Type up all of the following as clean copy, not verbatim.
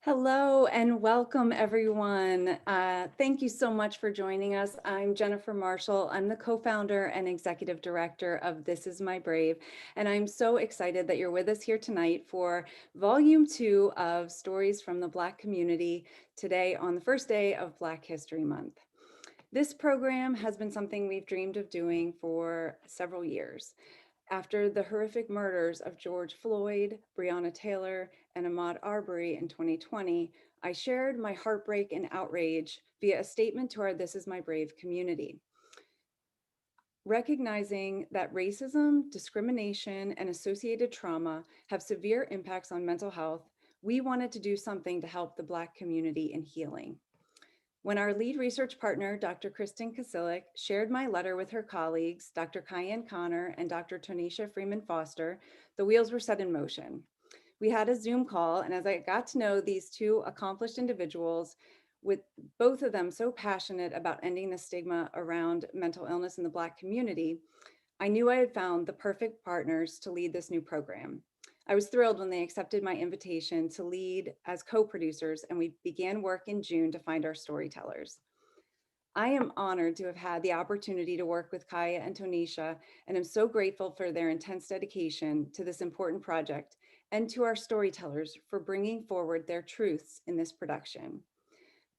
Hello and welcome everyone. Thank you so much for joining us. I'm Jennifer Marshall. I'm the co-founder and executive director of This Is My Brave. And I'm so excited that you're with us here tonight for volume 2 of Stories from the Black Community, today on the first day of Black History Month. This program has been something we've dreamed of doing for several years. After the horrific murders of George Floyd, Breonna Taylor, and Ahmaud Arbery in 2020, I shared my heartbreak and outrage via a statement to our This Is My Brave community. Recognizing that racism, discrimination, and associated trauma have severe impacts on mental health, we wanted to do something to help the Black community in healing. When our lead research partner, Dr. Kristen Kasilik, shared my letter with her colleagues, Dr. Kyan Connor and Dr. Tonicia Freeman-Foster, the wheels were set in motion. We had a Zoom call, and as I got to know these two accomplished individuals, with both of them so passionate about ending the stigma around mental illness in the Black community, I knew I had found the perfect partners to lead this new program. I was thrilled when they accepted my invitation to lead as co-producers, and we began work in June to find our storytellers. I am honored to have had the opportunity to work with Kaya and Tonicia, and I'm so grateful for their intense dedication to this important project and to our storytellers for bringing forward their truths in this production.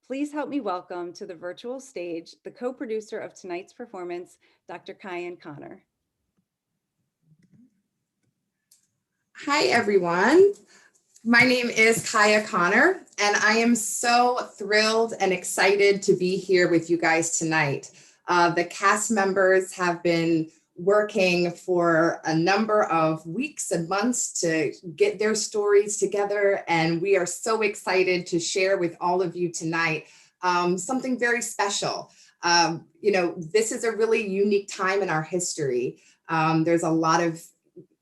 Please help me welcome to the virtual stage the co-producer of tonight's performance, Dr. Kyan Connor. Hi, everyone. My name is Kaya Connor, and I am so thrilled and excited to be here with you guys tonight. The cast members have been working for a number of weeks and months to get their stories together, and we are so excited to share with all of you tonight something very special. This is a really unique time in our history. There's a lot of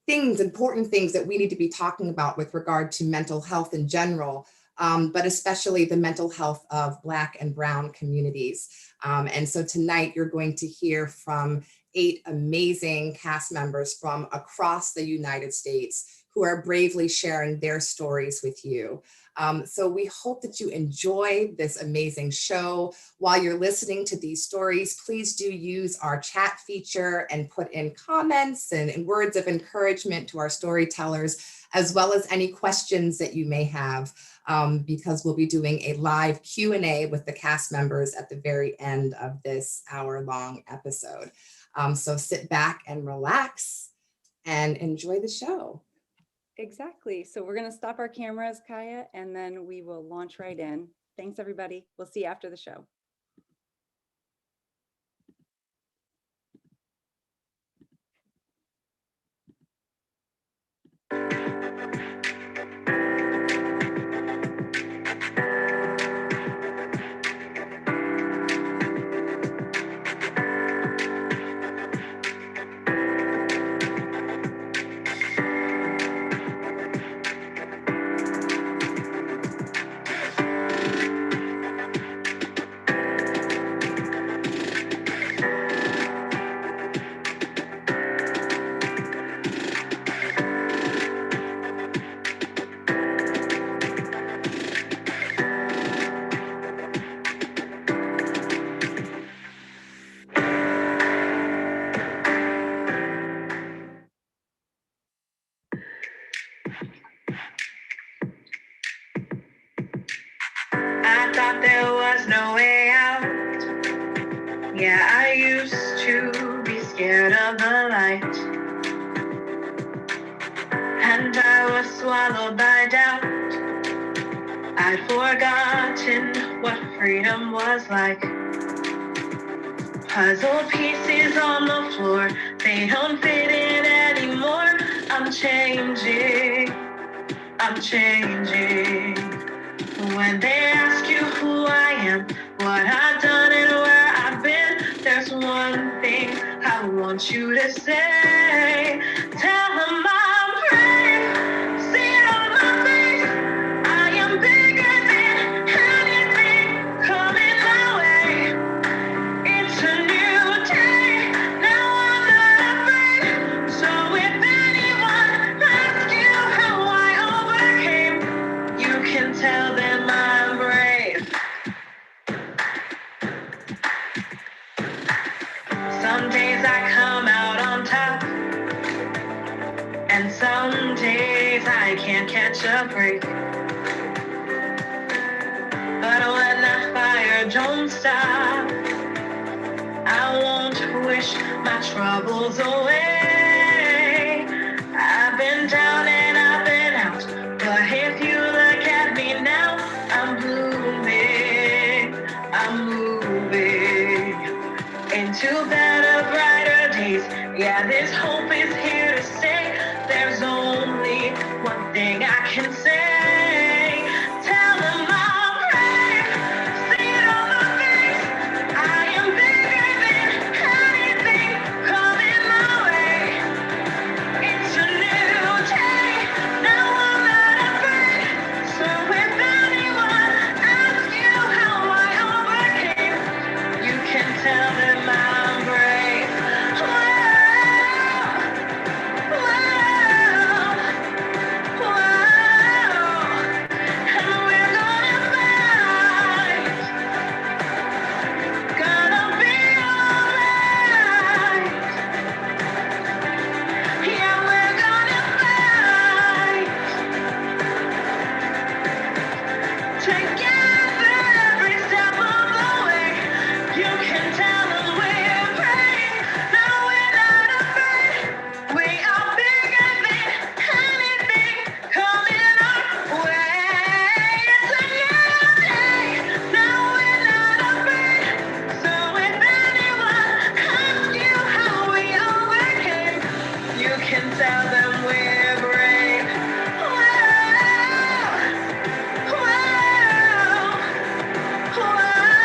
important things that we need to be talking about with regard to mental health in general, but especially the mental health of Black and Brown communities. And so tonight you're going to hear from 8 amazing cast members from across the United States who are bravely sharing their stories with you. So we hope that you enjoy this amazing show. While you're listening to these stories, please do use our chat feature and put in comments and words of encouragement to our storytellers, as well as any questions that you may have, because we'll be doing a live Q&A with the cast members at the very end of this hour-long episode. So sit back and relax and enjoy the show. Exactly. So we're going to stop our cameras, Kaya, and then we will launch right in. Thanks, everybody. We'll see you after the show. I thought there was no way out. Yeah, I used to be scared of the light. And I was swallowed by doubt. I'd forgotten what freedom was like. Puzzle pieces on the floor, they don't fit in anymore. I'm changing. When they ask you who I am, what I've done and where I've been. There's one thing I want you to say. Tell them I'm brave. See it on my face. I am bigger than anything coming my way. It's a new day. Now I'm not afraid. So if anyone asks you how I overcame, you can tell them I'm brave. Some days I come out on top, and some days I can't catch a break. But when that fire don't stop, I won't wish my troubles away. I've been down and I've been out, but if you look at me now, I'm blooming, I'm moving into better, brighter days. Yeah, this hope is here to stay. There's only one thing I can say. Tell them I'm brave. See it on my face. I am bigger than anything coming my way. It's a new day. Now I'm not afraid. So if anyone asks you how I overcame, you can tell them I'm brave. Whoa, whoa, whoa. And we're gonna fight. Gonna be alright. Yeah, we're gonna fight. Together every step of the way. You can tell them we're brave. No, we're not afraid. We are bigger than anything coming our way. It's a new day. No, we're not afraid. So if anyone asks you how we overcame, you can tell them we're brave. Whoa, whoa, whoa.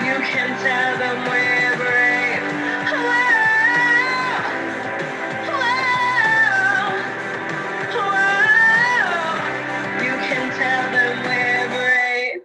You can tell them we're brave. Whoa, whoa, whoa. You can tell them we're brave.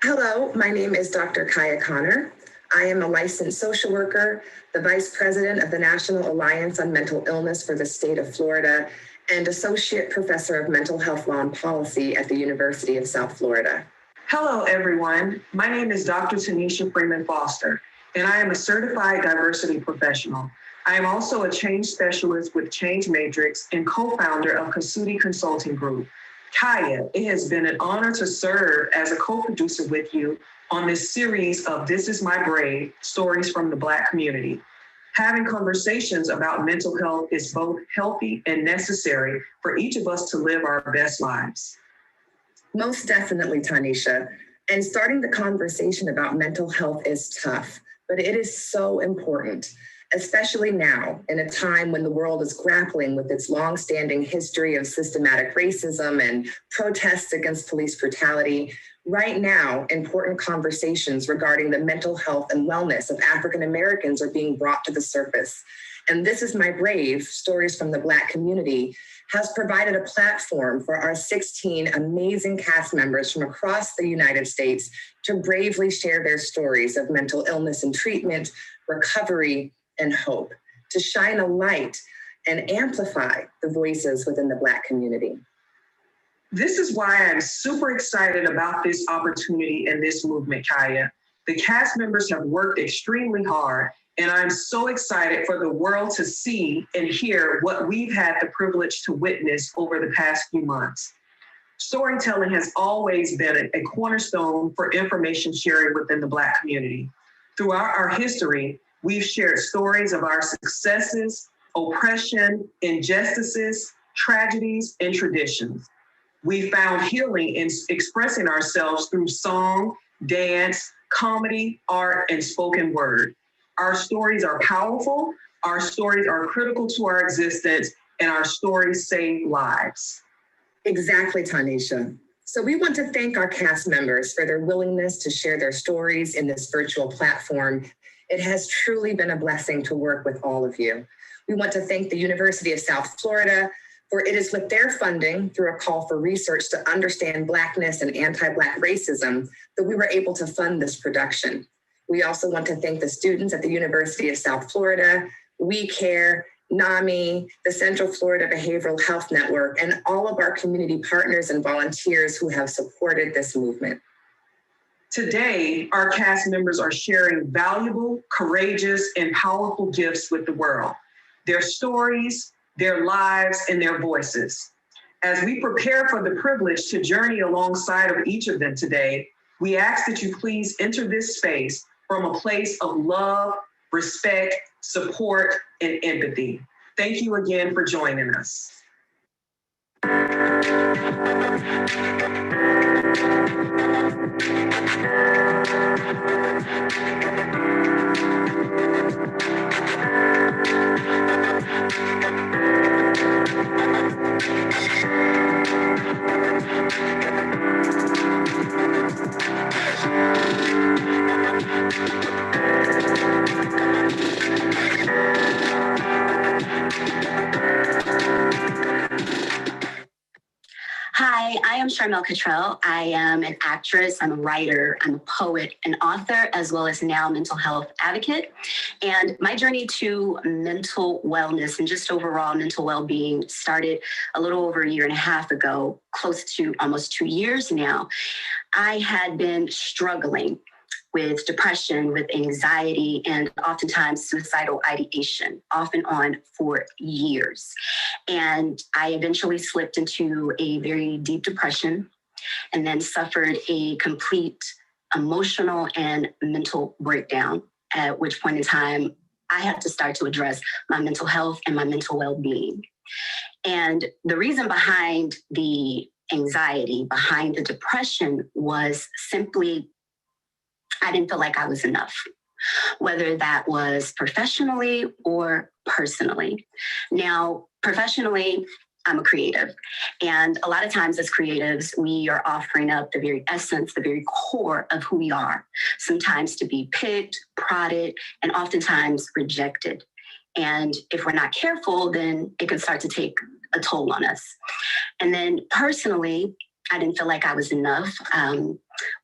Hello, my name is Dr. Kaya Connor. I am a licensed social worker, the Vice President of the National Alliance on Mental Illness for the state of Florida, and Associate Professor of Mental Health Law and Policy at the University of South Florida. Hello, everyone. My name is Dr. Tonicia Freeman-Foster, and I am a certified diversity professional. I am also a change specialist with Change Matrix and co-founder of Kasudi Consulting Group. Kaya, it has been an honor to serve as a co-producer with you on this series of This Is My Brave, Stories from the Black Community. Having conversations about mental health is both healthy and necessary for each of us to live our best lives. Most definitely, Tonicia. And starting the conversation about mental health is tough, but it is so important, especially now in a time when the world is grappling with its longstanding history of systematic racism and protests against police brutality. Right now, important conversations regarding the mental health and wellness of African Americans are being brought to the surface. And This Is My Brave, Stories from the Black Community, has provided a platform for our 16 amazing cast members from across the United States to bravely share their stories of mental illness and treatment, recovery, and hope, to shine a light and amplify the voices within the Black community. This is why I'm super excited about this opportunity and this movement, Kaya. The cast members have worked extremely hard, and I'm so excited for the world to see and hear what we've had the privilege to witness over the past few months. Storytelling has always been a cornerstone for information sharing within the Black community. Throughout our history, we've shared stories of our successes, oppression, injustices, tragedies, and traditions. We found healing in expressing ourselves through song, dance, comedy, art, and spoken word. Our stories are powerful, our stories are critical to our existence, and our stories save lives. Exactly, Tonicia. So we want to thank our cast members for their willingness to share their stories in this virtual platform. It has truly been a blessing to work with all of you. We want to thank the University of South Florida, for it is with their funding through a call for research to understand Blackness and anti-Black racism that we were able to fund this production. We also want to thank the students at the University of South Florida, We Care, NAMI, the Central Florida Behavioral Health Network, and all of our community partners and volunteers who have supported this movement. Today, our cast members are sharing valuable, courageous, and powerful gifts with the world. Their stories, their lives, and their voices. As we prepare for the privilege to journey alongside of each of them today, we ask that you please enter this space from a place of love, respect, support, and empathy. Thank you again for joining us. Hi, I am Charmel Catrell. I am an actress, I'm a writer, I'm a poet, an author, as well as now mental health advocate. And my journey to mental wellness and just overall mental well-being started a little over a year and a half ago, close to almost 2 years now. I had been struggling with depression, with anxiety, and oftentimes suicidal ideation, off and on for years. And I eventually slipped into a very deep depression and then suffered a complete emotional and mental breakdown, at which point in time, I had to start to address my mental health and my mental well-being. And the reason behind the anxiety, behind the depression was simply I didn't feel like I was enough, whether that was professionally or personally. Now, professionally, I'm a creative. And a lot of times as creatives, we are offering up the very essence, the very core of who we are, sometimes to be picked, prodded, and oftentimes rejected. And if we're not careful, then it can start to take a toll on us. And then personally, I didn't feel like I was enough,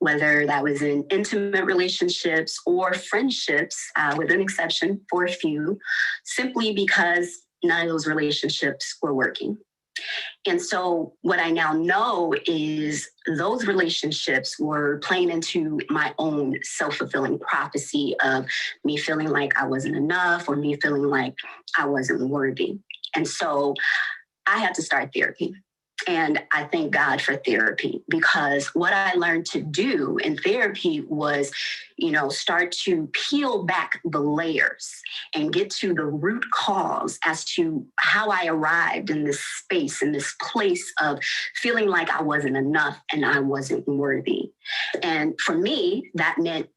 whether that was in intimate relationships or friendships, with an exception for a few, simply because none of those relationships were working. And so what I now know is those relationships were playing into my own self-fulfilling prophecy of me feeling like I wasn't enough or me feeling like I wasn't worthy. And so I had to start therapy. And I thank God for therapy, because what I learned to do in therapy was, start to peel back the layers and get to the root cause as to how I arrived in this space, in this place of feeling like I wasn't enough and I wasn't worthy. And for me, that meant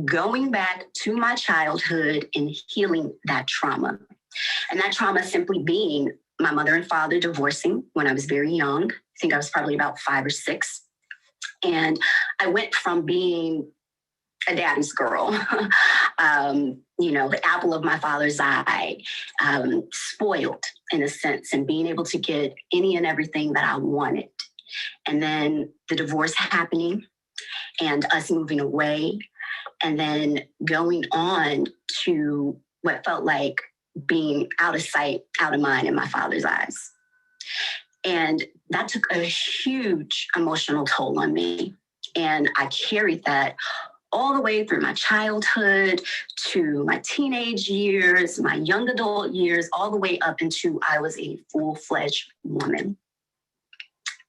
going back to my childhood and healing that trauma. And that trauma simply being my mother and father divorcing when I was very young. I think I was probably about 5 or 6. And I went from being a daddy's girl, the apple of my father's eye, spoiled in a sense, and being able to get any and everything that I wanted. And then the divorce happening and us moving away, and then going on to what felt like being out of sight, out of mind in my father's eyes. And that took a huge emotional toll on me. And I carried that all the way through my childhood to my teenage years, my young adult years, all the way up into I was a full-fledged woman.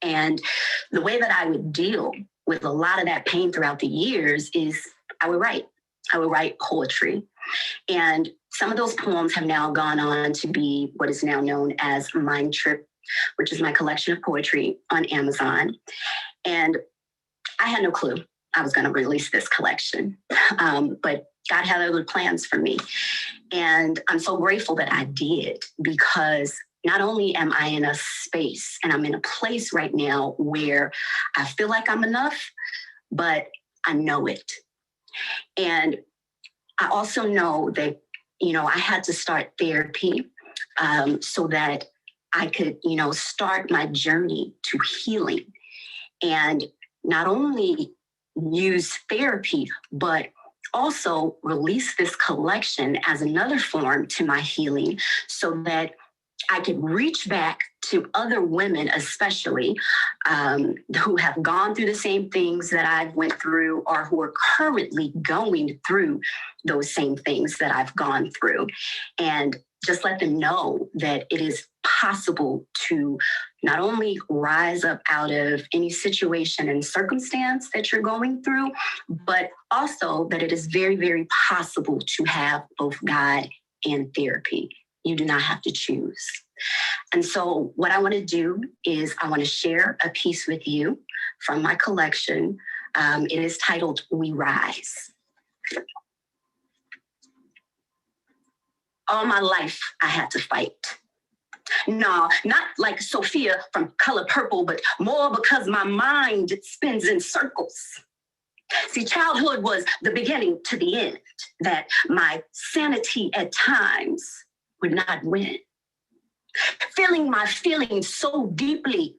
And the way that I would deal with a lot of that pain throughout the years is I would write poetry. And some of those poems have now gone on to be what is now known as Mind Trip, which is my collection of poetry on Amazon. And I had no clue I was going to release this collection, but God had other plans for me. And I'm so grateful that I did, because not only am I in a space and I'm in a place right now where I feel like I'm enough, but I know it. And I also know that, I had to start therapy so that I could, start my journey to healing, and not only use therapy, but also release this collection as another form to my healing, so that I could reach back to other women, especially who have gone through the same things that I've went through, or who are currently going through those same things that I've gone through, and just let them know that it is possible to not only rise up out of any situation and circumstance that you're going through, but also that it is very, very possible to have both God and therapy. You do not have to choose. And so what I want to do is I want to share a piece with you from my collection. It is titled We Rise. All my life, I had to fight. No, not like Sophia from Color Purple, but more because my mind spins in circles. See, childhood was the beginning to the end, that my sanity at times would not win. Feeling my feelings so deeply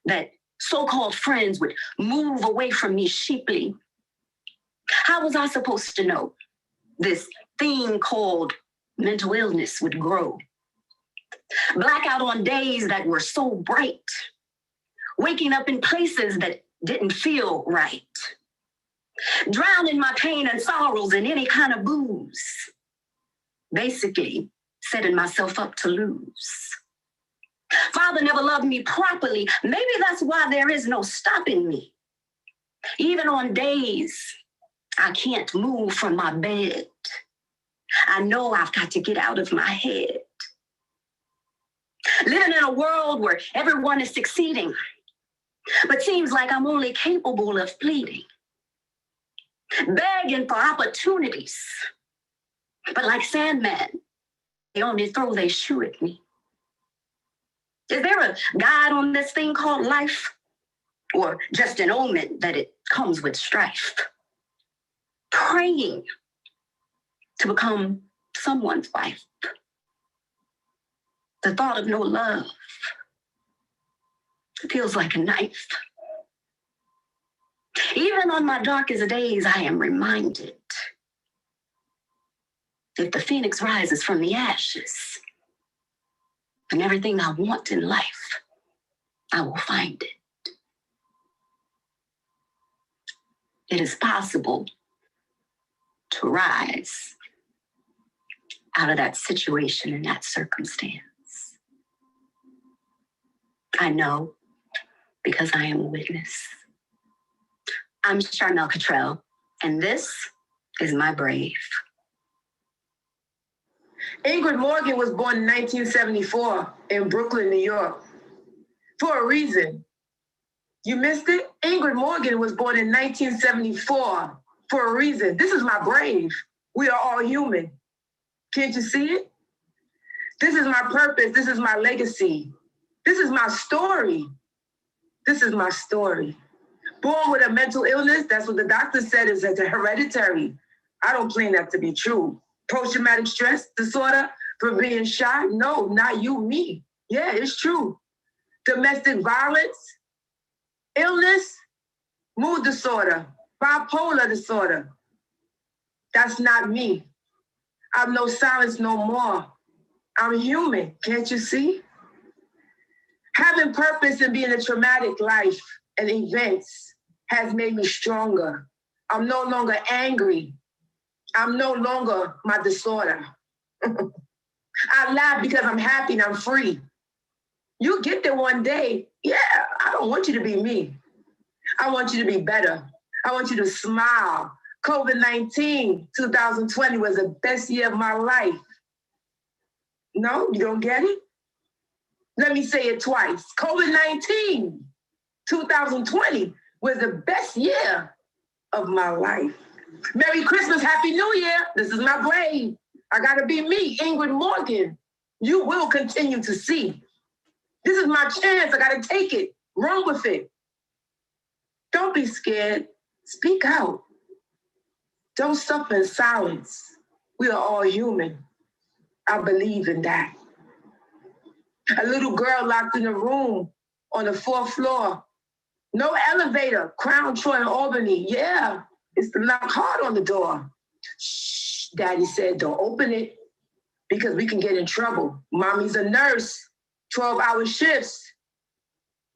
that so-called friends would move away from me sheeply. How was I supposed to know this thing called mental illness would grow? Blackout on days that were so bright, waking up in places that didn't feel right, drowning my pain and sorrows in any kind of booze, basically setting myself up to lose. Father never loved me properly. Maybe that's why there is no stopping me. Even on days I can't move from my bed, I know I've got to get out of my head. Living in a world where everyone is succeeding, but seems like I'm only capable of pleading. Begging for opportunities, but like Sandman, they only throw their shoe at me. Is there a God on this thing called life? Or just an omen that it comes with strife? Praying to become someone's wife. The thought of no love feels like a knife. Even on my darkest days, I am reminded, if the phoenix rises from the ashes, and everything I want in life, I will find it. It is possible to rise out of that situation and that circumstance. I know because I am a witness. I'm Charmel Catrell, and this is my brave. Ingrid Morgan was born in 1974 in Brooklyn, New York, for a reason. You missed it? Ingrid Morgan was born in 1974 for a reason. This is my brave. We are all human. Can't you see it? This is my purpose. This is my legacy. This is my story. This is my story. Born with a mental illness, that's what the doctor said is that hereditary. I don't claim that to be true. Post-traumatic stress disorder for being shot? No, not you, me. Yeah, it's true. Domestic violence, illness, mood disorder, bipolar disorder. That's not me. I'm no silence no more. I'm human, can't you see? Having purpose and being a traumatic life and events has made me stronger. I'm no longer angry. I'm no longer my disorder. I laugh because I'm happy and I'm free. You'll get there one day. Yeah, I don't want you to be me. I want you to be better. I want you to smile. COVID-19, 2020 was the best year of my life. No, you don't get it? Let me say it twice. COVID-19, 2020 was the best year of my life. Merry Christmas, Happy New Year. This is my brave. I gotta be me, Ingrid Morgan. You will continue to see. This is my chance, I gotta take it. Run with it. Don't be scared, speak out. Don't suffer in silence. We are all human. I believe in that. A little girl locked in a room on the 4th floor. No elevator, Crown Troy in Albany. Yeah, it's the knock hard on the door. Shh, Daddy said, don't open it because we can get in trouble. Mommy's a nurse, 12-hour shifts.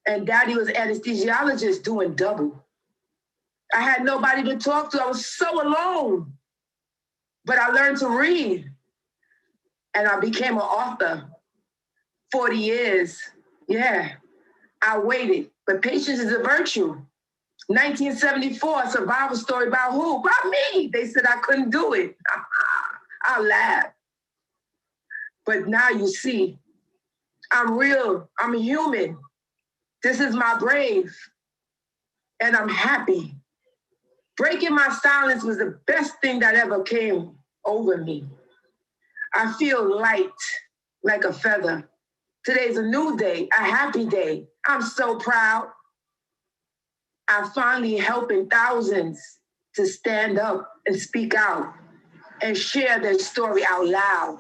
And Daddy was anesthesiologist doing double. I had nobody to talk to. I was so alone. But I learned to read. And I became an author. 40 years. Yeah, I waited. But patience is a virtue. 1974, a survival story about who? About me. They said I couldn't do it. I laughed. But now you see, I'm real. I'm human. This is my brave. And I'm happy. Breaking my silence was the best thing that ever came over me. I feel light like a feather. Today's a new day, a happy day. I'm so proud. I'm finally helping thousands to stand up and speak out and share their story out loud.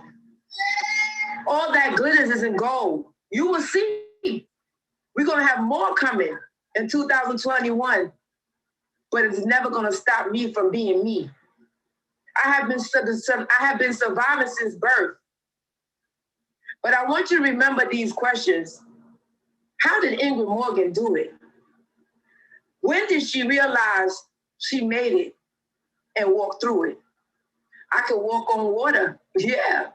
All that glitters isn't gold. You will see. We're gonna have more coming in 2021, but it's never gonna stop me from being me. I have been surviving since birth. But I want you to remember these questions. How did Ingrid Morgan do it? When did she realize she made it and walked through it? I could walk on water. Yeah,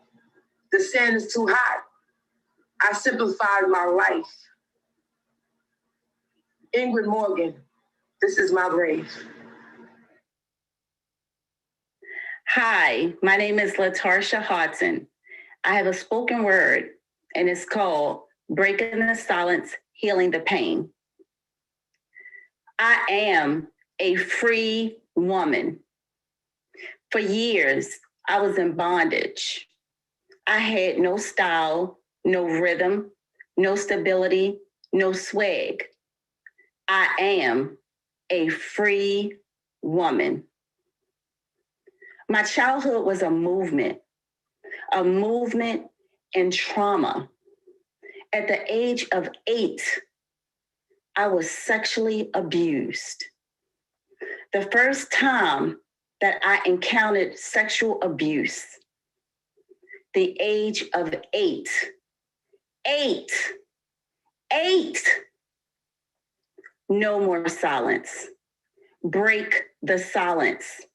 the sand is too hot. I simplified my life. Ingrid Morgan, this is my brave. Hi, my name is Latarsha Haughton. I have a spoken word, and it's called Breaking the Silence, Healing the Pain. I am a free woman. For years, I was in bondage. I had no style, no rhythm, no stability, no swag. I am a free woman. My childhood was a movement in trauma. At the age of 8, I was sexually abused. The first time that I encountered sexual abuse, the age of 8. 8. No more silence. Break the silence.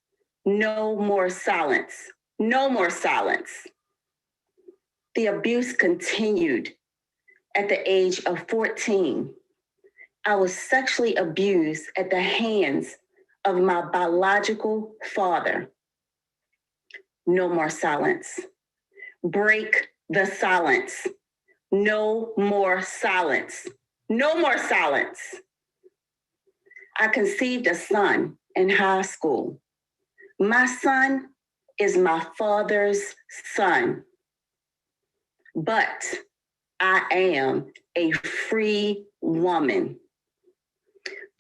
No more silence. No more silence. The abuse continued at the age of 14. I was sexually abused at the hands of my biological father. No more silence. Break the silence. No more silence. No more silence. I conceived a son in high school. My son is my father's son. But I am a free woman.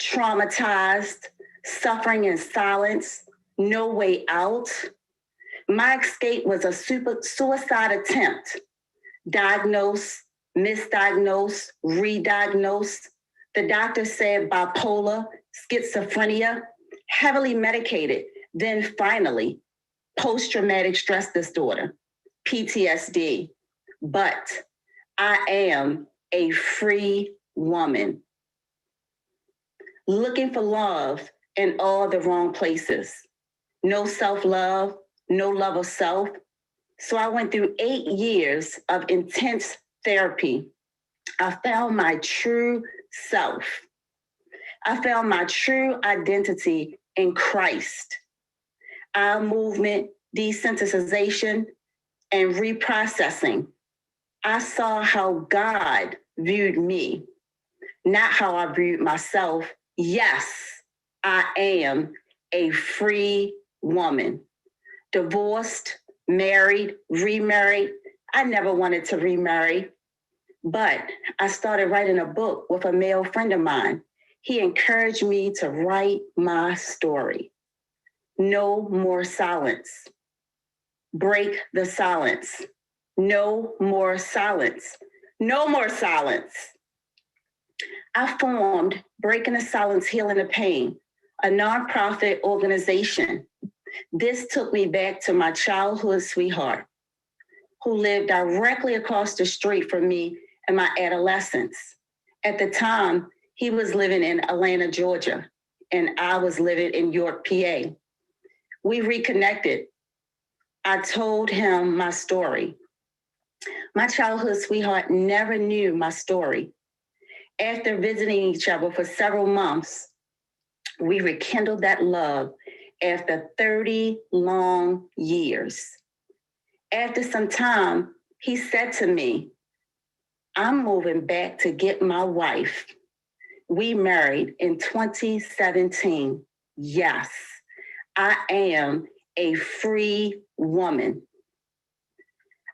Traumatized, suffering in silence, no way out. My escape was a suicide attempt. Diagnosed, misdiagnosed, re-diagnosed. The doctor said bipolar, schizophrenia, heavily medicated. Then finally, post-traumatic stress disorder, PTSD. But I am a free woman. Looking for love in all the wrong places. No self-love, no love of self. So I went through 8 years of intense therapy. I found my true self. I found my true identity in Christ. Our movement, desensitization, and reprocessing. I saw how God viewed me, not how I viewed myself. Yes, I am a free woman. Divorced, married, remarried. I never wanted to remarry, but I started writing a book with a male friend of mine. He encouraged me to write my story. No more silence. Break the silence. No more silence. No more silence. I formed Breaking the Silence, Healing the Pain, a nonprofit organization. This took me back to my childhood sweetheart, who lived directly across the street from me in my adolescence. At the time, he was living in Atlanta, Georgia, and I was living in York, PA. We reconnected. I told him my story. My childhood sweetheart never knew my story. After visiting each other for several months, we rekindled that love after 30 long years. After some time, he said to me, I'm moving back to get my wife. We married in 2017. Yes, I am a free woman.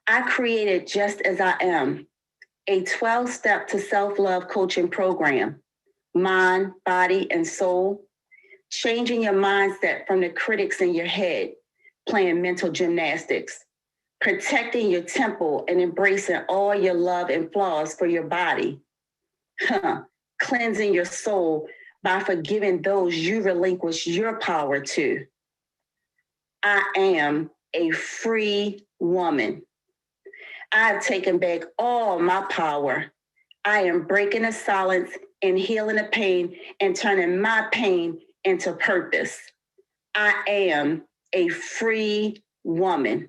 I created Just As I Am, a 12-step to self-love coaching program, mind, body, and soul, changing your mindset from the critics in your head, playing mental gymnastics, protecting your temple and embracing all your love and flaws for your body, cleansing your soul by forgiving those you relinquish your power to. I am a free woman. I have taken back all my power. I am breaking the silence and healing the pain and turning my pain into purpose. I am a free woman.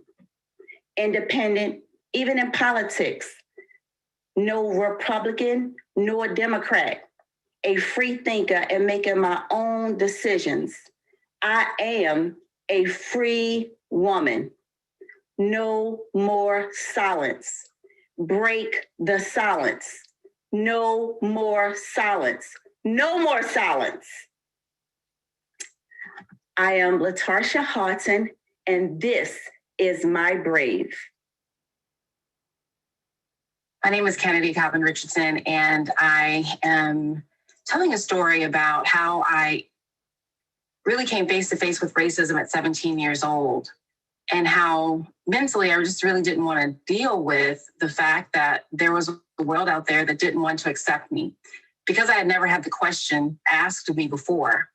Independent, even in politics. No Republican, nor Democrat. A free thinker and making my own decisions. I am a free woman. No more silence. Break the silence. No more silence. No more silence. I am Latarsha Haughton, and this is my brave. My name is Kenadie Cobbin-Richardson, and I am telling a story about how I really came face to face with racism at 17 years old, and how mentally I just really didn't want to deal with the fact that there was a world out there that didn't want to accept me because I had never had the question asked of me before.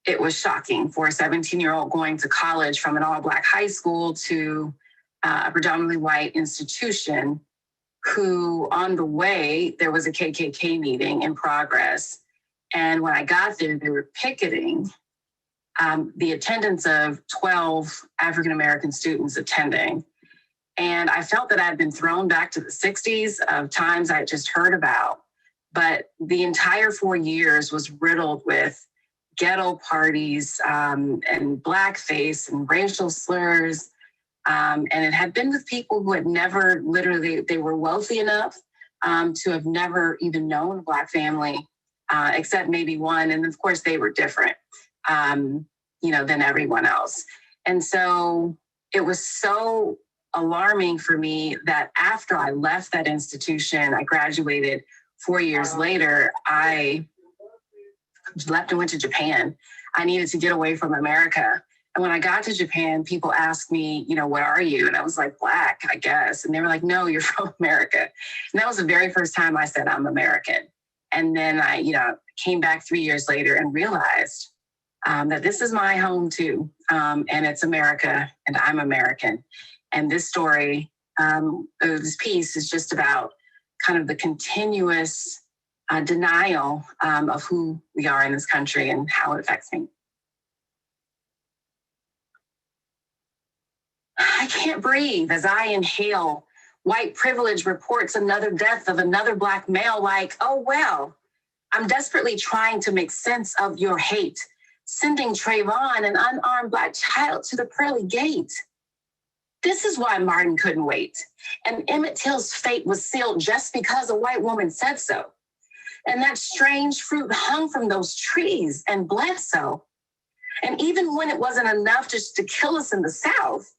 It was shocking for a 17-year-old going to college from an all-Black high school to a predominantly white institution, who on the way, there was a KKK meeting in progress. And when I got there, they were picketing the attendance of 12 African-American students attending. And I felt that I'd been thrown back to the 60s of times I had just heard about. But the entire 4 years was riddled with ghetto parties and blackface and racial slurs. And it had been with people who had never, literally, they were wealthy enough to have never even known a Black family, except maybe one. And of course, they were different, than everyone else. And so it was so alarming for me that after I left that institution, I graduated 4 years later, I left and went to Japan. I needed to get away from America. And when I got to Japan, people asked me, what are you? And I was like, Black, I guess. And they were like, no, you're from America. And that was the very first time I said I'm American. And then I, came back 3 years later and realized that this is my home too. And it's America and I'm American. And this story, this piece is just about kind of the continuous denial of who we are in this country and how it affects me. I can't breathe as I inhale. White privilege reports another death of another Black male like, oh, well, I'm desperately trying to make sense of your hate, sending Trayvon, an unarmed Black child, to the pearly gate. This is why Martin couldn't wait. And Emmett Till's fate was sealed just because a white woman said so. And that strange fruit hung from those trees and bled so. And even when it wasn't enough just to kill us in the South,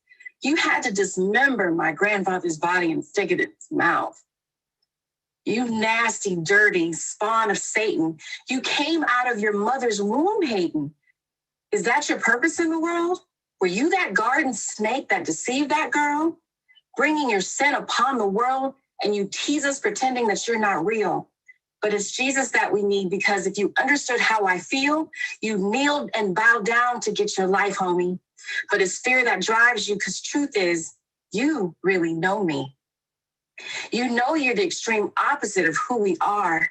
you had to dismember my grandfather's body and stick it in his mouth. You nasty, dirty spawn of Satan. You came out of your mother's womb hating. Is that your purpose in the world? Were you that garden snake that deceived that girl? Bringing your sin upon the world, and you tease us pretending that you're not real. But it's Jesus that we need, because if you understood how I feel, you kneeled and bowed down to get your life, homie. But it's fear that drives you, because truth is, you really know me. You know you're the extreme opposite of who we are.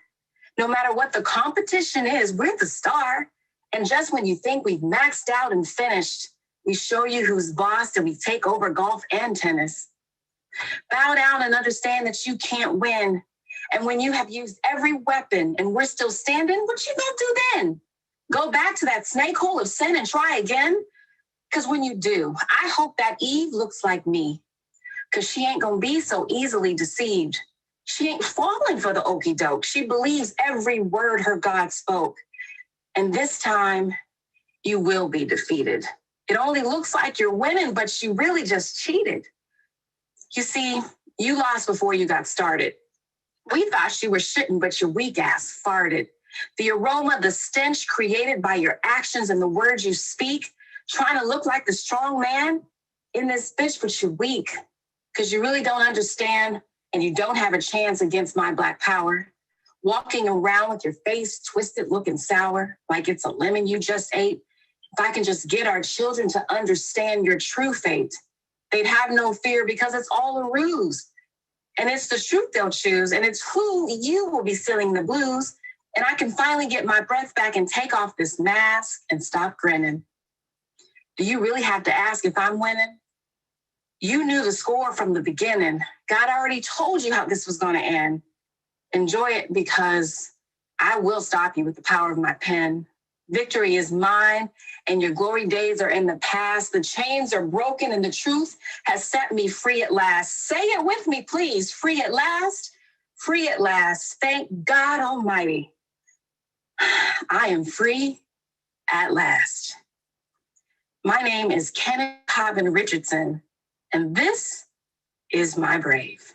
No matter what the competition is, we're the star. And just when you think we've maxed out and finished, we show you who's boss and we take over golf and tennis. Bow down and understand that you can't win. And when you have used every weapon and we're still standing, what you gonna do then? Go back to that snake hole of sin and try again? Because when you do, I hope that Eve looks like me. Because she ain't gonna be so easily deceived. She ain't falling for the okie doke. She believes every word her God spoke. And this time, you will be defeated. It only looks like you're winning, but you really just cheated. You see, you lost before you got started. We thought you were shitting, but your weak ass farted. The aroma, the stench created by your actions and the words you speak, trying to look like the strong man in this bitch, but you're weak. Because you really don't understand and you don't have a chance against my Black power. Walking around with your face twisted, looking sour, like it's a lemon you just ate. If I can just get our children to understand your true fate, they'd have no fear, because it's all a ruse. And it's the truth they'll choose, and it's who you will be feeling the blues. And I can finally get my breath back and take off this mask and stop grinning. Do you really have to ask if I'm winning? You knew the score from the beginning. God already told you how this was going to end. Enjoy it, because I will stop you with the power of my pen. Victory is mine, and your glory days are in the past. The chains are broken, and the truth has set me free at last. Say it with me, please. Free at last. Free at last. Thank God Almighty. I am free at last. My name is Kenadie Cobbin-Richardson, and this is my brave.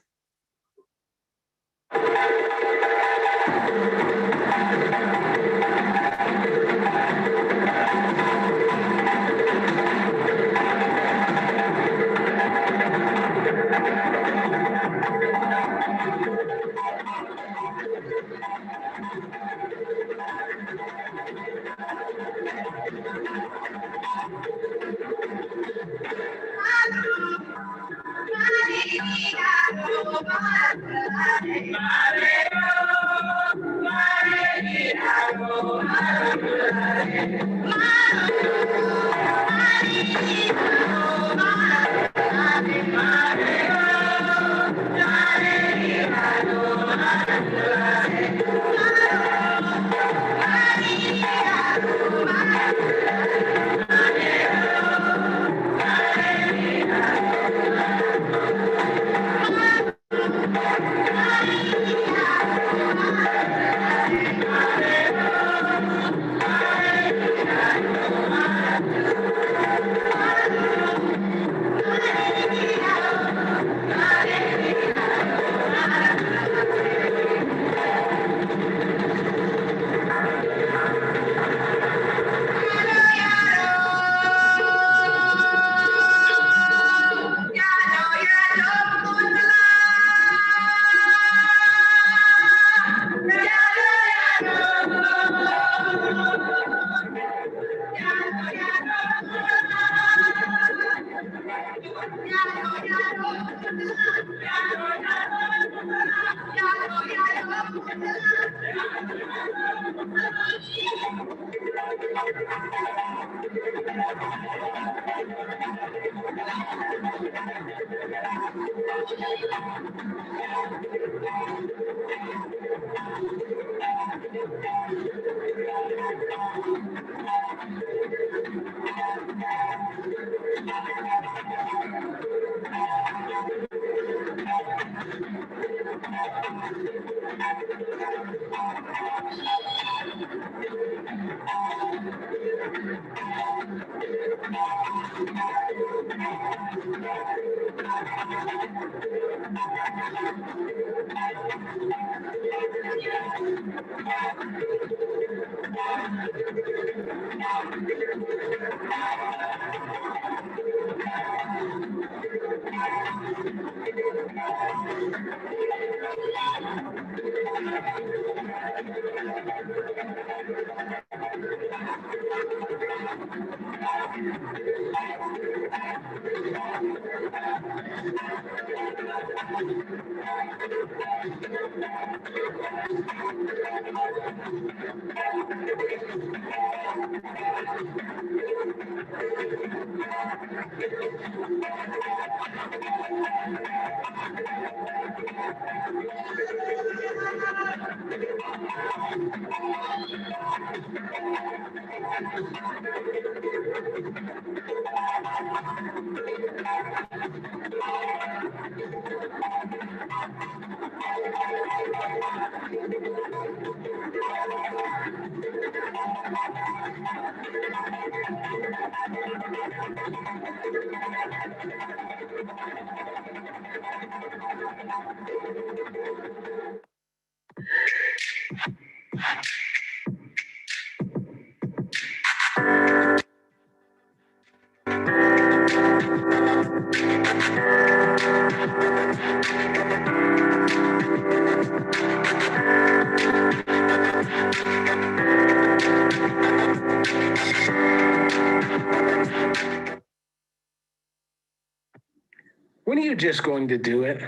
When are you just going to do it?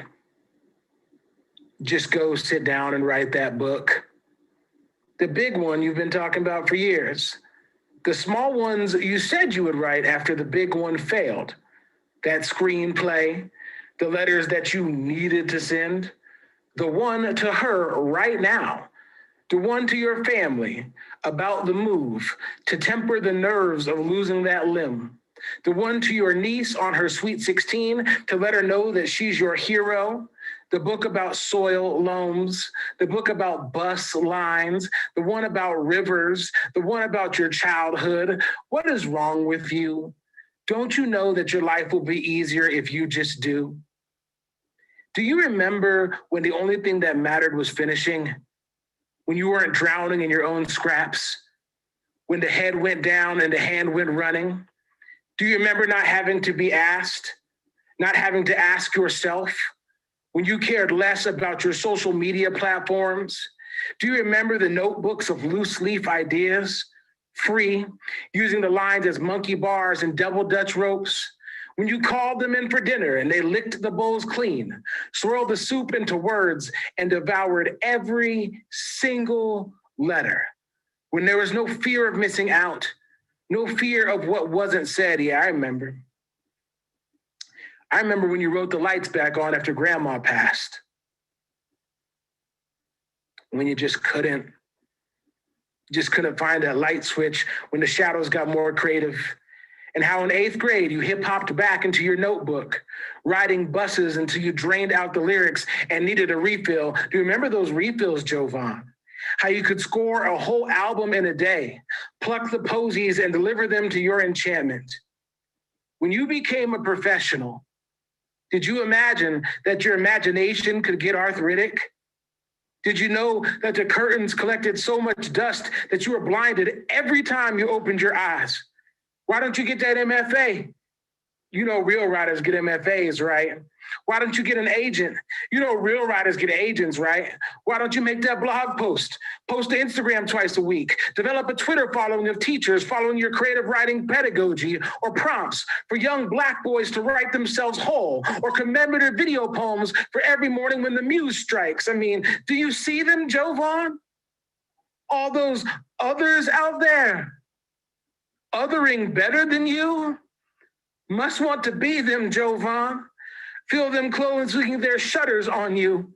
Just go sit down and write that book. The big one you've been talking about for years. The small ones you said you would write after the big one failed. That screenplay, the letters that you needed to send, the one to her right now, the one to your family about the move to temper the nerves of losing that limb, the one to your niece on her sweet 16 to let her know that she's your hero, the book about soil loams, the book about bus lines, the one about rivers, the one about your childhood. What is wrong with you? Don't you know that your life will be easier if you just do? Do you remember when the only thing that mattered was finishing? When you weren't drowning in your own scraps? When the head went down and the hand went running? Do you remember not having to be asked? Not having to ask yourself? When you cared less about your social media platforms? Do you remember the notebooks of loose leaf ideas? Free, using the lines as monkey bars and double Dutch ropes? When you called them in for dinner and they licked the bowls clean, swirled the soup into words and devoured every single letter? When there was no fear of missing out, no fear of what wasn't said. Yeah, I remember. I remember when you wrote the lights back on after Grandma passed. When you just couldn't find that light switch when the shadows got more creative. And how in 8th grade, you hip-hopped back into your notebook, riding buses until you drained out the lyrics and needed a refill. Do you remember those refills, Jovan? How you could score a whole album in a day, pluck the posies and deliver them to your enchantment. When you became a professional, did you imagine that your imagination could get arthritic? Did you know that the curtains collected so much dust that you were blinded every time you opened your eyes? Why don't you get that MFA? You know real writers get MFAs, right? Why don't you get an agent? You know real writers get agents, right? Why don't you make that blog post? Post to Instagram twice a week. Develop a Twitter following of teachers following your creative writing pedagogy or prompts for young Black boys to write themselves whole, or commemorative video poems for every morning when the muse strikes. I mean, do you see them, Jovan? All those others out there, othering better than you? Must want to be them, Jovan. Feel them clothes swinging their shutters on you.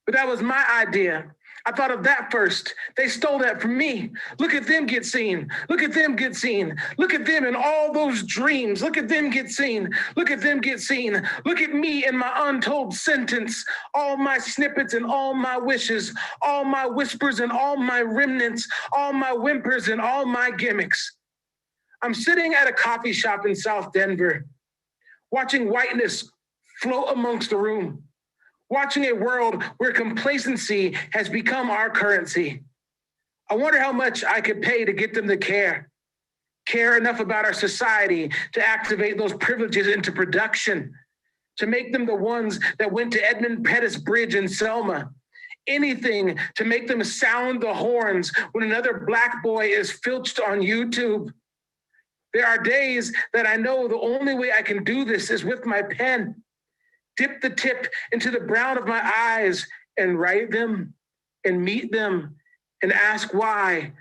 But that was my idea. I thought of that first. They stole that from me. Look at them get seen. Look at them get seen. Look at them and all those dreams. Look at them get seen. Look at them get seen. Look at me and my untold sentence. All my snippets and all my wishes. All my whispers and all my remnants. All my whimpers and all my gimmicks. I'm sitting at a coffee shop in South Denver, watching whiteness float amongst the room, watching a world where complacency has become our currency. I wonder how much I could pay to get them to care enough about our society to activate those privileges into production, to make them the ones that went to Edmund Pettus Bridge in Selma. Anything to make them sound the horns when another Black boy is filched on YouTube. There are days that I know the only way I can do this is with my pen. Dip the tip into the brown of my eyes and write them and meet them and ask why,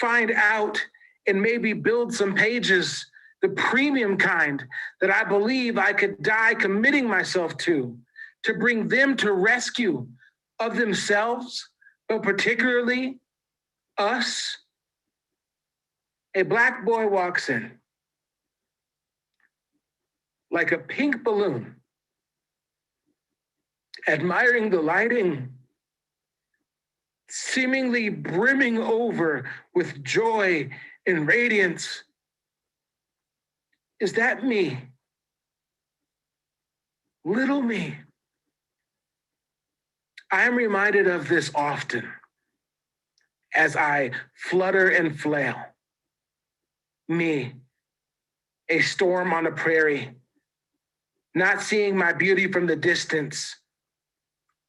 find out, and maybe build some pages, the premium kind that I believe I could die committing myself to bring them to rescue of themselves, but particularly us. A Black boy walks in like a pink balloon, admiring the lighting, seemingly brimming over with joy and radiance. Is that me? Little me. I am reminded of this often as I flutter and flail. Me, a storm on a prairie, not seeing my beauty from the distance,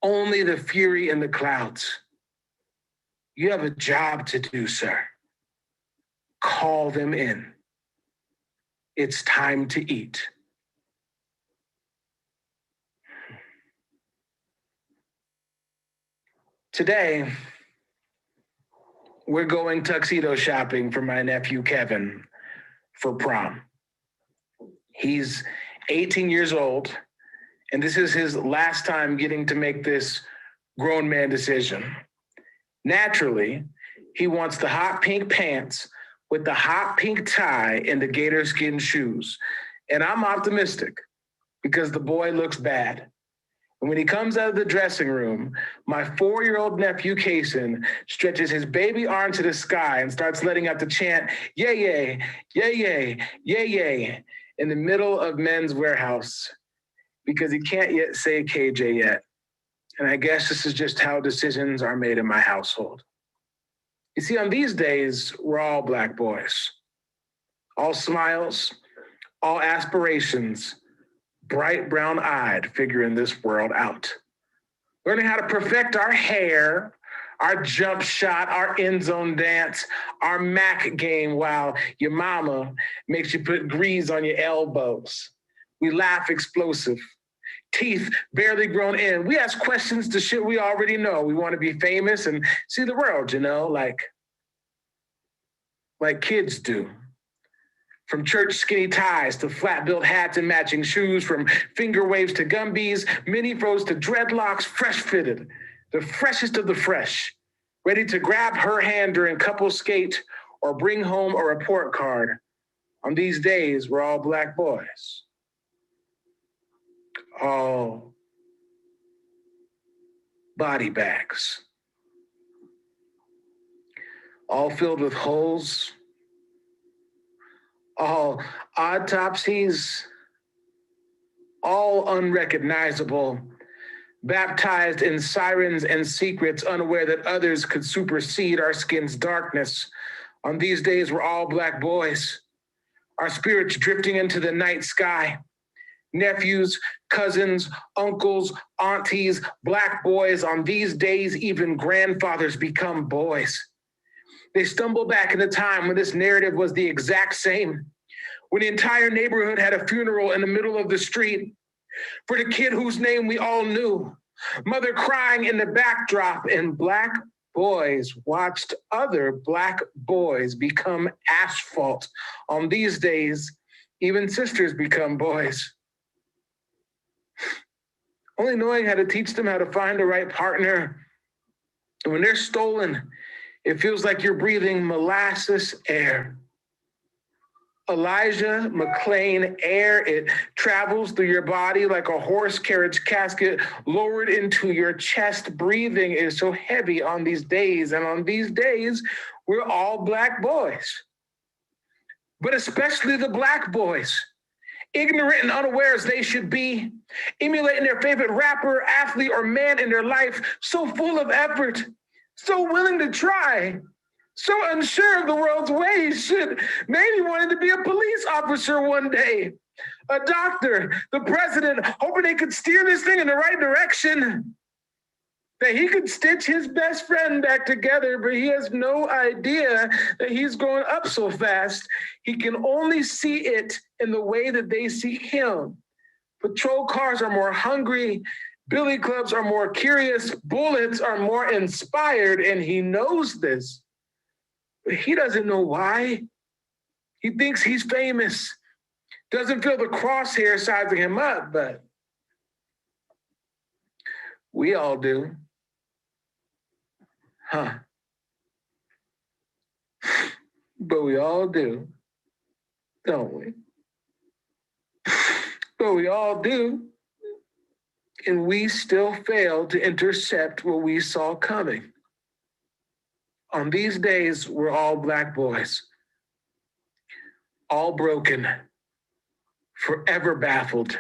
only the fury in the clouds. You have a job to do, sir. Call them in. It's time to eat. Today, we're going tuxedo shopping for my nephew, Kevin, for prom. He's 18 years old, and this is his last time getting to make this grown man decision. Naturally, he wants the hot pink pants with the hot pink tie and the gator skin shoes. And I'm optimistic because the boy looks bad. And when he comes out of the dressing room, my 4-year-old nephew, Kason, stretches his baby arm to the sky and starts letting out the chant, yay, yay, yay, yay, yay, yay, in the middle of Men's Warehouse, because he can't yet say KJ yet. And I guess this is just how decisions are made in my household. You see, on these days, we're all Black boys. All smiles, all aspirations, bright brown-eyed figuring this world out. Learning how to perfect our hair, our jump shot, our end zone dance, our Mac game while your mama makes you put grease on your elbows. We laugh explosive, teeth barely grown in. We ask questions to shit we already know. We want to be famous and see the world, you know, like kids do. From church skinny ties to flat-built hats and matching shoes, from finger waves to gumbies, mini froze to dreadlocks, fresh fitted, the freshest of the fresh, ready to grab her hand during couple skate or bring home a report card. On these days, we're all Black boys. All body bags. All filled with holes. All autopsies. All unrecognizable. Baptized in sirens and secrets, unaware that others could supersede our skin's darkness. On these days, we're all Black boys. Our spirits drifting into the night sky, nephews, cousins, uncles, aunties, Black boys. On these days, even grandfathers become boys. They stumble back in a time when this narrative was the exact same, when the entire neighborhood had a funeral in the middle of the street for the kid whose name we all knew, mother crying in the backdrop, and Black boys watched other Black boys become asphalt. On these days, even sisters become boys. Only knowing how to teach them how to find the right partner. And when they're stolen, it feels like you're breathing molasses air. Elijah McClain air, it travels through your body like a horse carriage casket lowered into your chest. Breathing is so heavy on these days, and on these days, we're all Black boys. But especially the Black boys, ignorant and unaware as they should be, emulating their favorite rapper, athlete, or man in their life, so full of effort, so willing to try, so unsure of the world's ways, should maybe wanted to be a police officer one day, a doctor, the president, hoping they could steer this thing in the right direction, that he could stitch his best friend back together, but he has no idea that he's growing up so fast. He can only see it in the way that they see him. Patrol cars are more hungry, billy clubs are more curious, bullets are more inspired, and he knows this. But he doesn't know why. He thinks he's famous, doesn't feel the crosshair sizing him up, but we all do. Huh. But we all do, don't we? But we all do. And we still fail to intercept what we saw coming. On these days, we're all Black boys, all broken, forever baffled,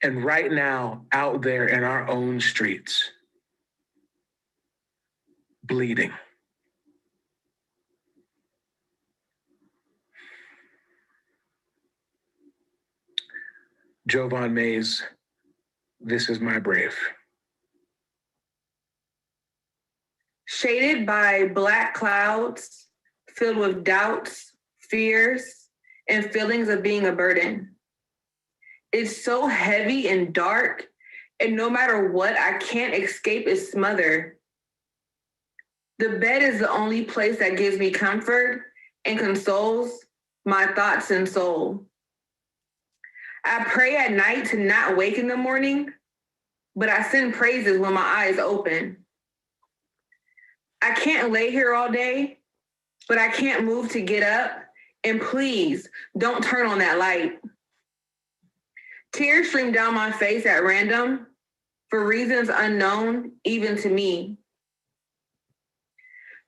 and right now out there in our own streets, bleeding. Jovan Mays, This Is My Brave. Shaded by black clouds, filled with doubts, fears, and feelings of being a burden. It's so heavy and dark, and no matter what, I can't escape its smother. The bed is the only place that gives me comfort and consoles my thoughts and soul. I pray at night to not wake in the morning, but I send praises when my eyes open. I can't lay here all day, but I can't move to get up, and please don't turn on that light. Tears stream down my face at random for reasons unknown even to me.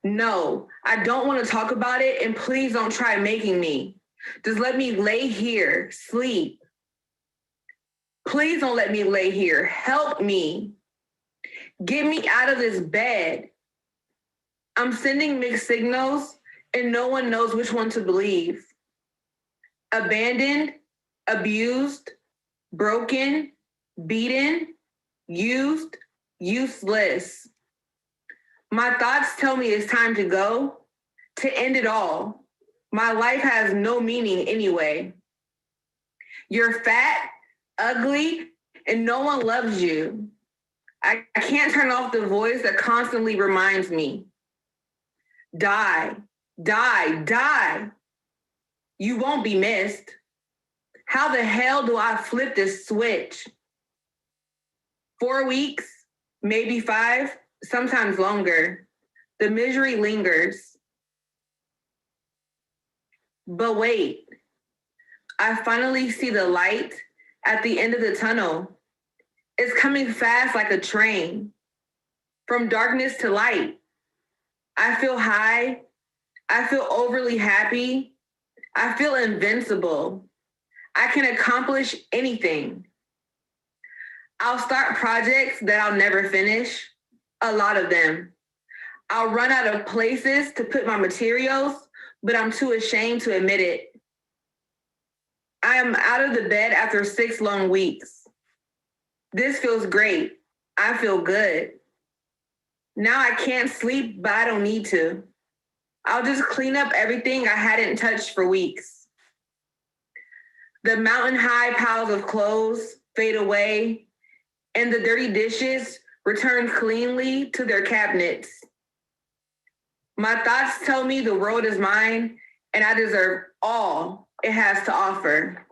No, I don't want to talk about it, and please don't try making me. Just let me lay here, sleep. Please don't let me lay here. Help me. Get me out of this bed. I'm sending mixed signals, and no one knows which one to believe. Abandoned, abused, broken, beaten, used, useless. My thoughts tell me it's time to go, to end it all. My life has no meaning anyway. You're fat, ugly, and no one loves you. I can't turn off the voice that constantly reminds me. Die, die, die. You won't be missed. How the hell do I flip this switch? 4 weeks, maybe 5, sometimes longer. The misery lingers. But wait, I finally see the light at the end of the tunnel. It's coming fast like a train. From darkness to light. I feel high. I feel overly happy. I feel invincible. I can accomplish anything. I'll start projects that I'll never finish, a lot of them. I'll run out of places to put my materials, but I'm too ashamed to admit it. I am out of the bed after 6 long weeks. This feels great. I feel good. Now I can't sleep, but I don't need to. I'll just clean up everything I hadn't touched for weeks. The mountain-high piles of clothes fade away, and the dirty dishes return cleanly to their cabinets. My thoughts tell me the world is mine, and I deserve all it has to offer.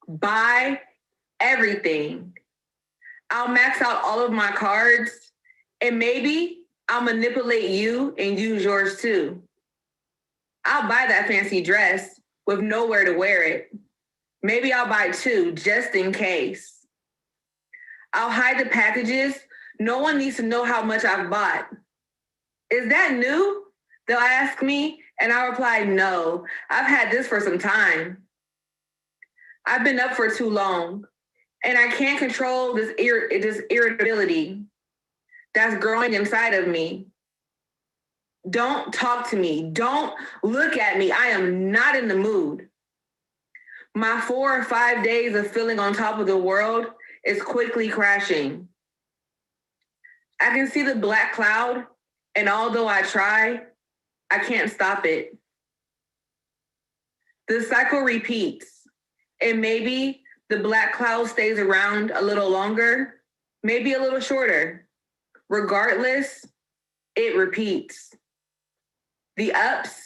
Buy everything. I'll max out all of my cards, and maybe I'll manipulate you and use yours too. I'll buy that fancy dress with nowhere to wear it. Maybe I'll buy 2 just in case. I'll hide the packages. No one needs to know how much I've bought. Is that new? They'll ask me, and I'll reply, no, I've had this for some time. I've been up for too long, and I can't control this irritability that's growing inside of me. Don't talk to me. Don't look at me. I am not in the mood. My 4 or 5 days of feeling on top of the world is quickly crashing. I can see the black cloud, and although I try, I can't stop it. The cycle repeats, and maybe the black cloud stays around a little longer, maybe a little shorter. Regardless, it repeats. The ups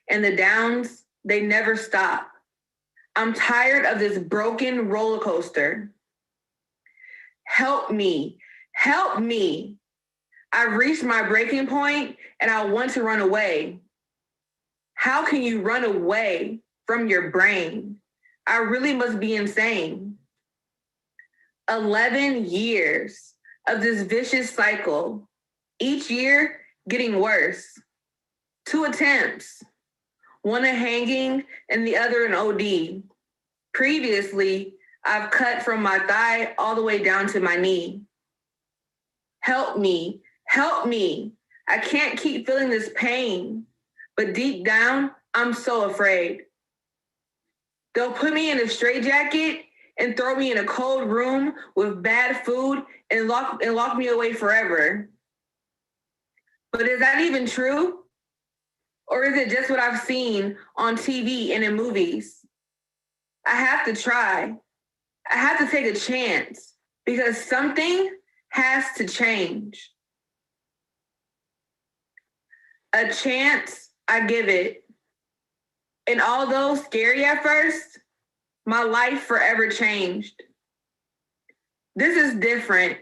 and the downs, they never stop. I'm tired of this broken roller coaster. Help me, help me. I've reached my breaking point and I want to run away. How can you run away from your brain? I really must be insane. 11 years of this vicious cycle, each year getting worse. 2 attempts, one a hanging and the other an OD. Previously, I've cut from my thigh all the way down to my knee. Help me, help me. I can't keep feeling this pain, but deep down, I'm so afraid. They'll put me in a straitjacket and throw me in a cold room with bad food and lock me away forever. But is that even true? Or is it just what I've seen on TV and in movies? I have to try. I have to take a chance because something has to change. A chance, I give it. And although scary at first, my life forever changed. This is different,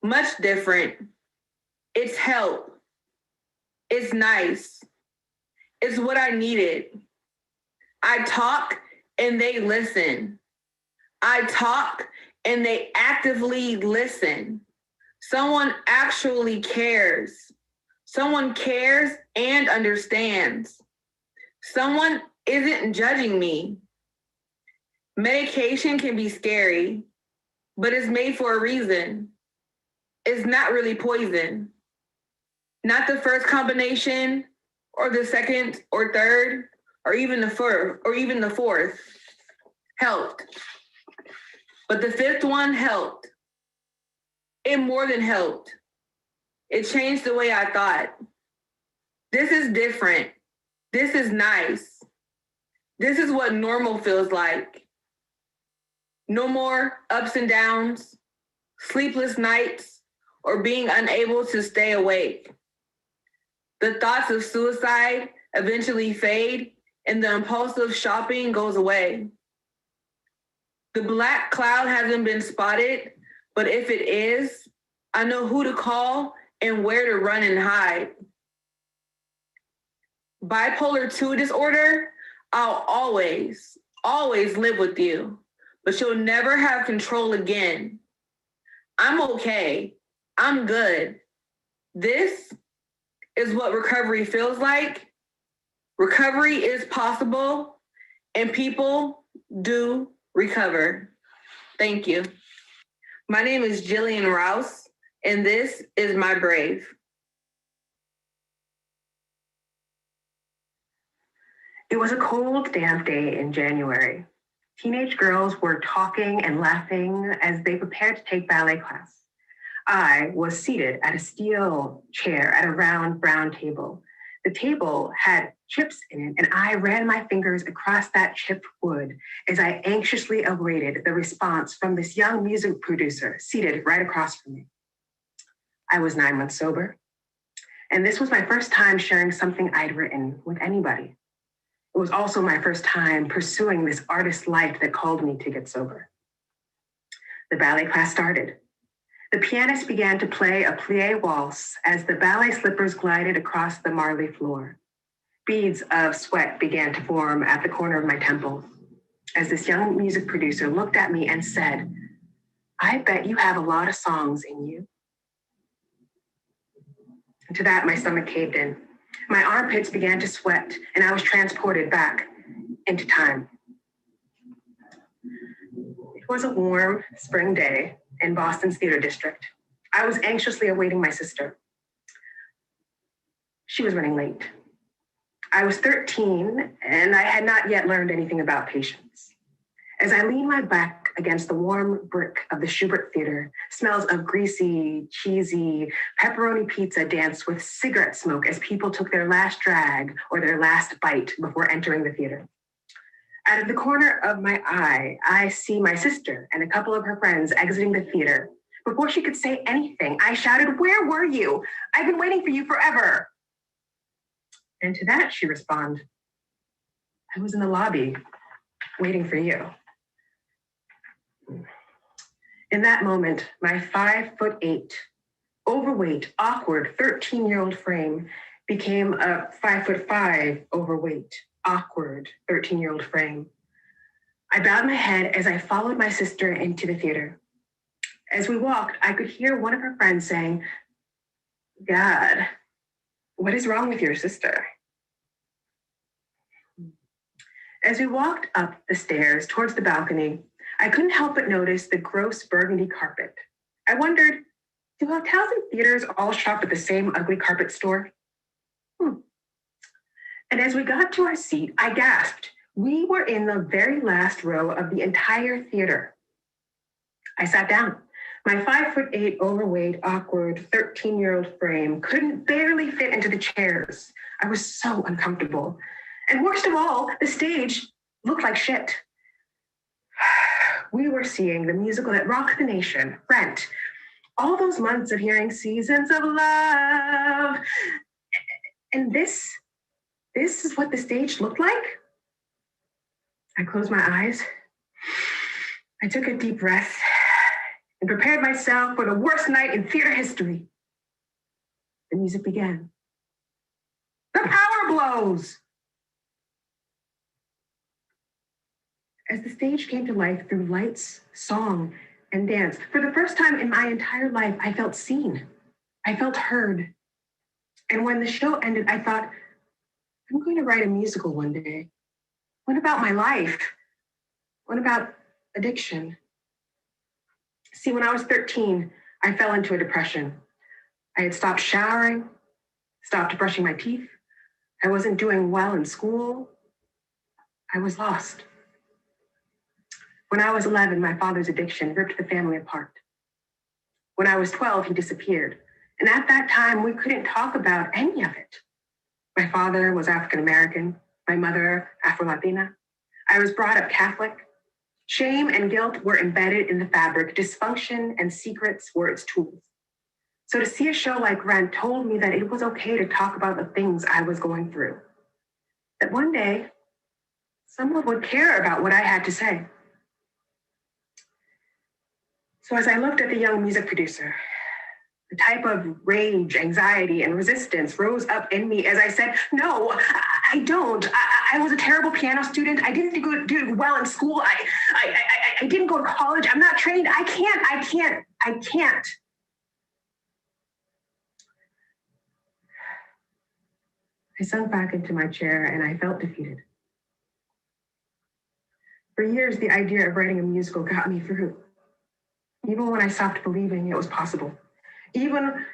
much different. It's help. It's nice. It's what I needed. I talk and they listen. I talk and they actively listen. Someone actually cares. Someone cares and understands. Someone isn't judging me. Medication can be scary, but it's made for a reason. It's not really poison. Not the first combination, or the second or third, or even the fourth helped. But the 5th one helped. It more than helped. It changed the way I thought. This is different. This is nice. This is what normal feels like. No more ups and downs, sleepless nights, or being unable to stay awake. The thoughts of suicide eventually fade and the impulsive shopping goes away. The black cloud hasn't been spotted, but if it is, I know who to call and where to run and hide. Bipolar 2 disorder, I'll always live with you, but you'll never have control again. I'm okay. I'm good. This is what recovery feels like. Recovery is possible, and people do recover. Thank you. My name is Jillian Rouse, and this is My Brave. It was a cold, damp day in January. Teenage girls were talking and laughing as they prepared to take ballet class. I was seated at a steel chair at a round brown table. The table had chips in it, and I ran my fingers across that chipped wood as I anxiously awaited the response from this young music producer seated right across from me. I was 9 months sober, and this was my first time sharing something I'd written with anybody. It was also my first time pursuing this artist life that called me to get sober. The ballet class started. The pianist began to play a plie waltz as the ballet slippers glided across the marley floor. Beads of sweat began to form at the corner of my temples as this young music producer looked at me and said, "I bet you have a lot of songs in you." And to that, my stomach caved in. My armpits began to sweat, and I was transported back into time. It was a warm spring day in Boston's theater district. I was anxiously awaiting my sister. She was running late. I was 13, and I had not yet learned anything about patience. As I leaned my back against the warm brick of the Schubert Theater, smells of greasy, cheesy, pepperoni pizza danced with cigarette smoke as people took their last drag or their last bite before entering the theater. Out of the corner of my eye, I see my sister and a couple of her friends exiting the theater. Before she could say anything, I shouted, "Where were you? I've been waiting for you forever." And to that, she responded, "I was in the lobby waiting for you." In that moment, my 5'8", overweight, awkward 13-year-old frame became a 5'5", overweight, awkward 13-year-old frame. I bowed my head as I followed my sister into the theater. As we walked, I could hear one of her friends saying, "God, what is wrong with your sister?" As we walked up the stairs towards the balcony, I couldn't help but notice the gross burgundy carpet. I wondered, do hotels and theaters all shop at the same ugly carpet store? And as we got to our seat, I gasped. We were in the very last row of the entire theater. I sat down. My 5'8", overweight, awkward 13-year-old frame couldn't barely fit into the chairs. I was so uncomfortable. And worst of all, the stage looked like shit. We were seeing the musical that rocked the nation, Rent. All those months of hearing Seasons of Love. And this is what the stage looked like? I closed my eyes. I took a deep breath and prepared myself for the worst night in theater history. The music began. The power blows. As the stage came to life through lights, song, and dance, for the first time in my entire life, I felt seen. I felt heard. And when the show ended, I thought, I'm going to write a musical one day. What about my life? What about addiction? See, when I was 13, I fell into a depression. I had stopped showering, stopped brushing my teeth. I wasn't doing well in school. I was lost. When I was 11, my father's addiction ripped the family apart. When I was 12, he disappeared. And at that time, we couldn't talk about any of it. My father was African American, my mother Afro-Latina. I was brought up Catholic. Shame and guilt were embedded in the fabric. Dysfunction and secrets were its tools. So to see a show like Rent told me that it was okay to talk about the things I was going through. That one day, someone would care about what I had to say. So as I looked at the young music producer, the type of rage, anxiety, and resistance rose up in me as I said, no, I don't. I was a terrible piano student. I didn't do well in school. I didn't go to college. I'm not trained. I can't. I sunk back into my chair and I felt defeated. For years, the idea of writing a musical got me through. Even when I stopped believing it was possible. Even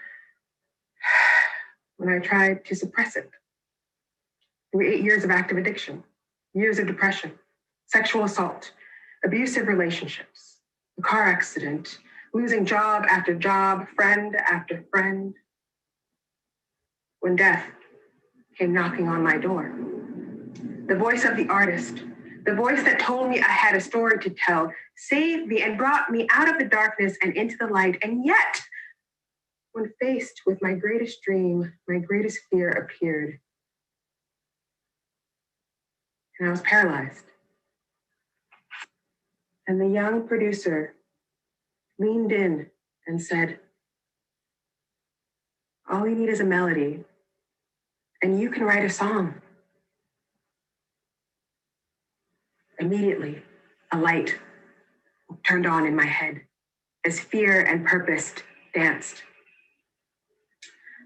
when I tried to suppress it. There were 8 years of active addiction, years of depression, sexual assault, abusive relationships, a car accident, losing job after job, friend after friend. When death came knocking on my door, the voice of the artist, the voice that told me I had a story to tell, saved me and brought me out of the darkness and into the light. And yet, when faced with my greatest dream, my greatest fear appeared, and I was paralyzed. And the young producer leaned in and said, all you need is a melody, and you can write a song. Immediately, a light turned on in my head as fear and purpose danced.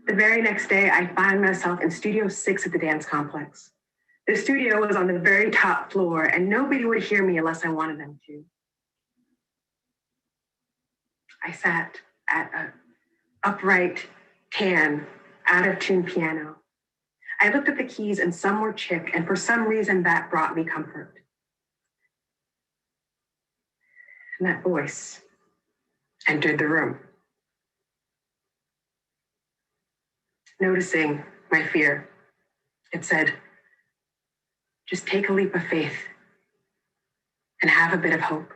The very next day, I found myself in Studio 6 at the dance complex. The studio was on the very top floor, and nobody would hear me unless I wanted them to. I sat at an upright, tan, out-of-tune piano. I looked at the keys, and some were chick, and for some reason that brought me comfort. And that voice entered the room. Noticing my fear, it said, just take a leap of faith and have a bit of hope.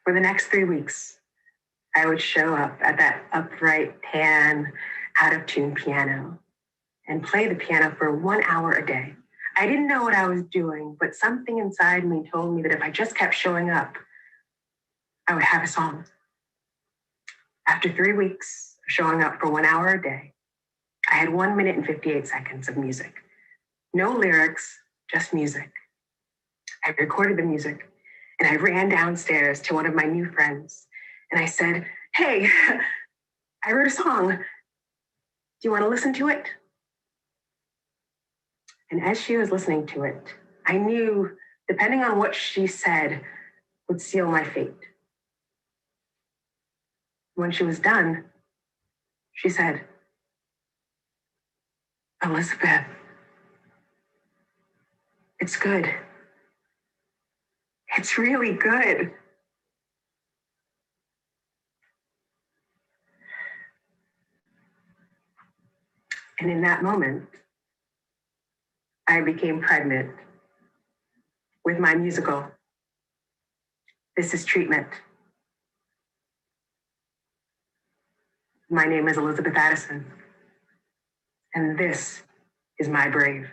For the next 3 weeks, I would show up at that upright, tan, out-of-tune piano and play the piano for 1 hour a day. I didn't know what I was doing, but something inside me told me that if I just kept showing up, I would have a song. After 3 weeks of showing up for 1 hour a day, I had 1 minute and 58 seconds of music. No lyrics, just music. I recorded the music, and I ran downstairs to one of my new friends, and I said, hey, I wrote a song. Do you want to listen to it? And as she was listening to it, I knew, depending on what she said, would seal my fate. When she was done, she said, Elizabeth, it's good. It's really good. And in that moment, I became pregnant with my musical. This is Treatment. My name is Elizabeth Addison, and this is my brave.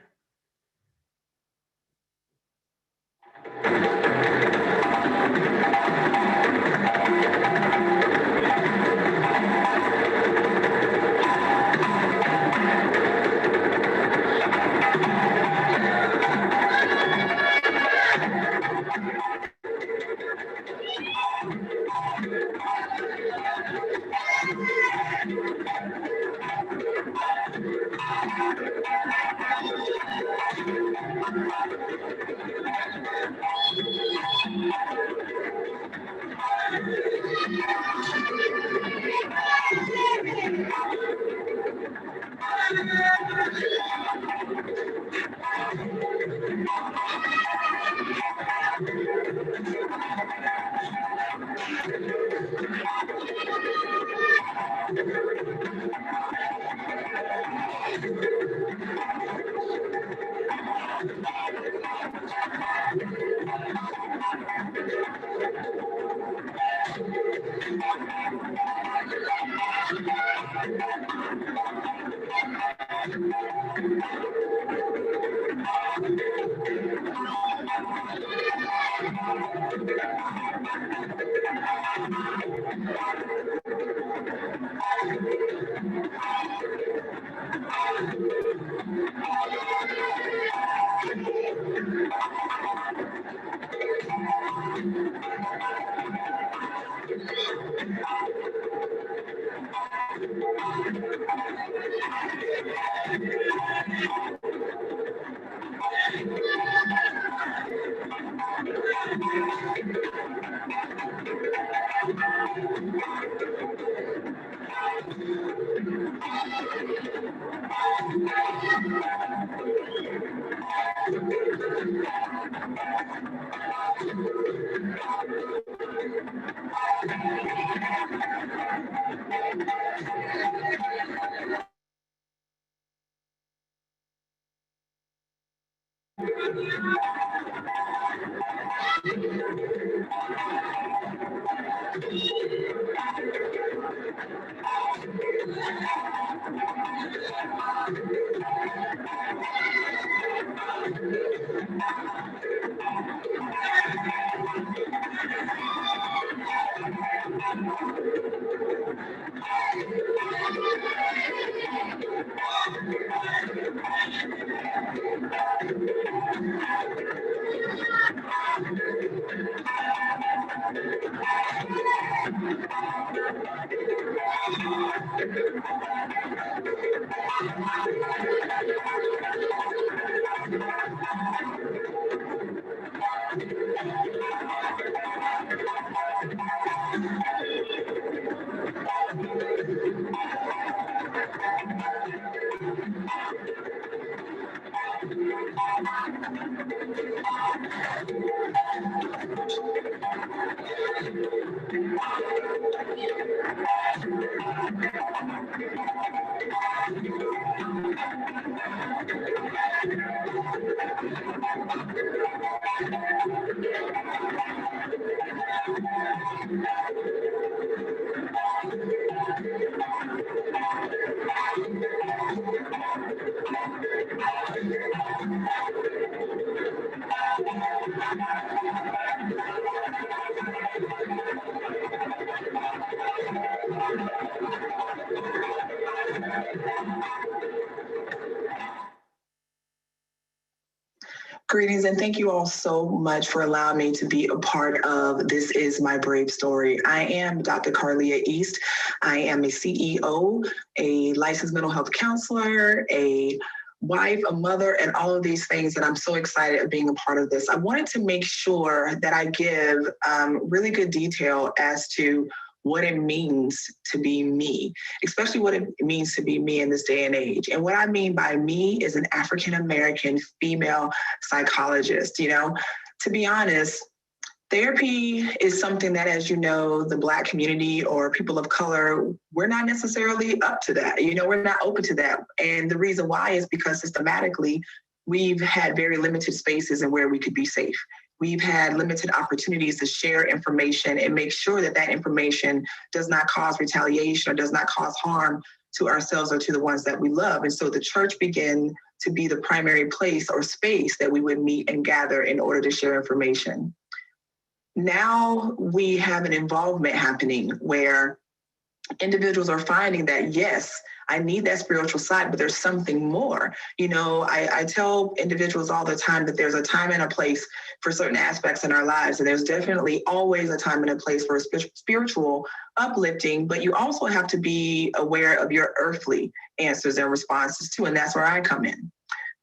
Greetings, and thank you all so much for allowing me to be a part of This Is My Brave Story. I am Dr. Carleah East. I am a CEO, a licensed mental health counselor, a wife, a mother, and all of these things, and I'm so excited of being a part of this. I wanted to make sure that I give really good detail as to what it means to be me, especially what it means to be me in this day and age. And what I mean by me is an African-American female psychologist. You know, to be honest, therapy is something that, as you know, the Black community or people of color, we're not necessarily up to that. You know, we're not open to that. And the reason why is because systematically, we've had very limited spaces in where we could be safe. We've had limited opportunities to share information and make sure that that information does not cause retaliation or does not cause harm to ourselves or to the ones that we love. And so the church began to be the primary place or space that we would meet and gather in order to share information. Now we have an involvement happening where individuals are finding that, yes, I need that spiritual side, but there's something more. You know, I tell individuals all the time that there's a time and a place for certain aspects in our lives. And there's definitely always a time and a place for spiritual uplifting, but you also have to be aware of your earthly answers and responses too. And that's where I come in.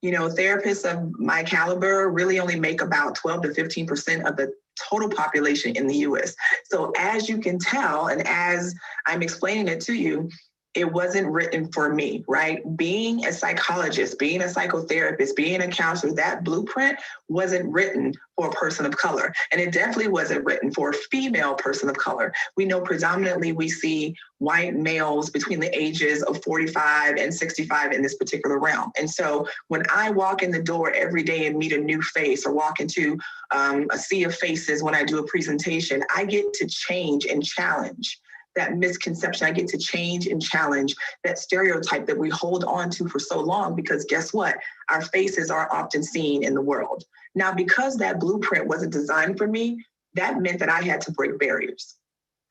You know, therapists of my caliber really only make about 12 to 15% of the total population in the US. So as you can tell, and as I'm explaining it to you, it wasn't written for me, right? Being a psychologist, being a psychotherapist, being a counselor, that blueprint wasn't written for a person of color. And it definitely wasn't written for a female person of color. We know predominantly we see white males between the ages of 45 and 65 in this particular realm. And so when I walk in the door every day and meet a new face or walk into a sea of faces when I do a presentation, I get to change and challenge that misconception. I get to change and challenge that stereotype that we hold on to for so long, because guess what? Our faces are often seen in the world. Now, because that blueprint wasn't designed for me, that meant that I had to break barriers.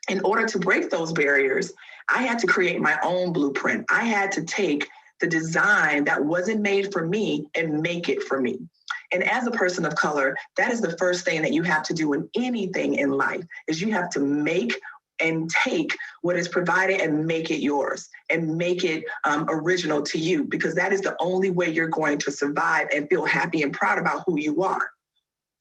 In order to break those barriers, I had to create my own blueprint. I had to take the design that wasn't made for me and make it for me. And as a person of color, that is the first thing that you have to do in anything in life, is you have to make and take what is provided and make it yours and make it original to you, because that is the only way you're going to survive and feel happy and proud about who you are.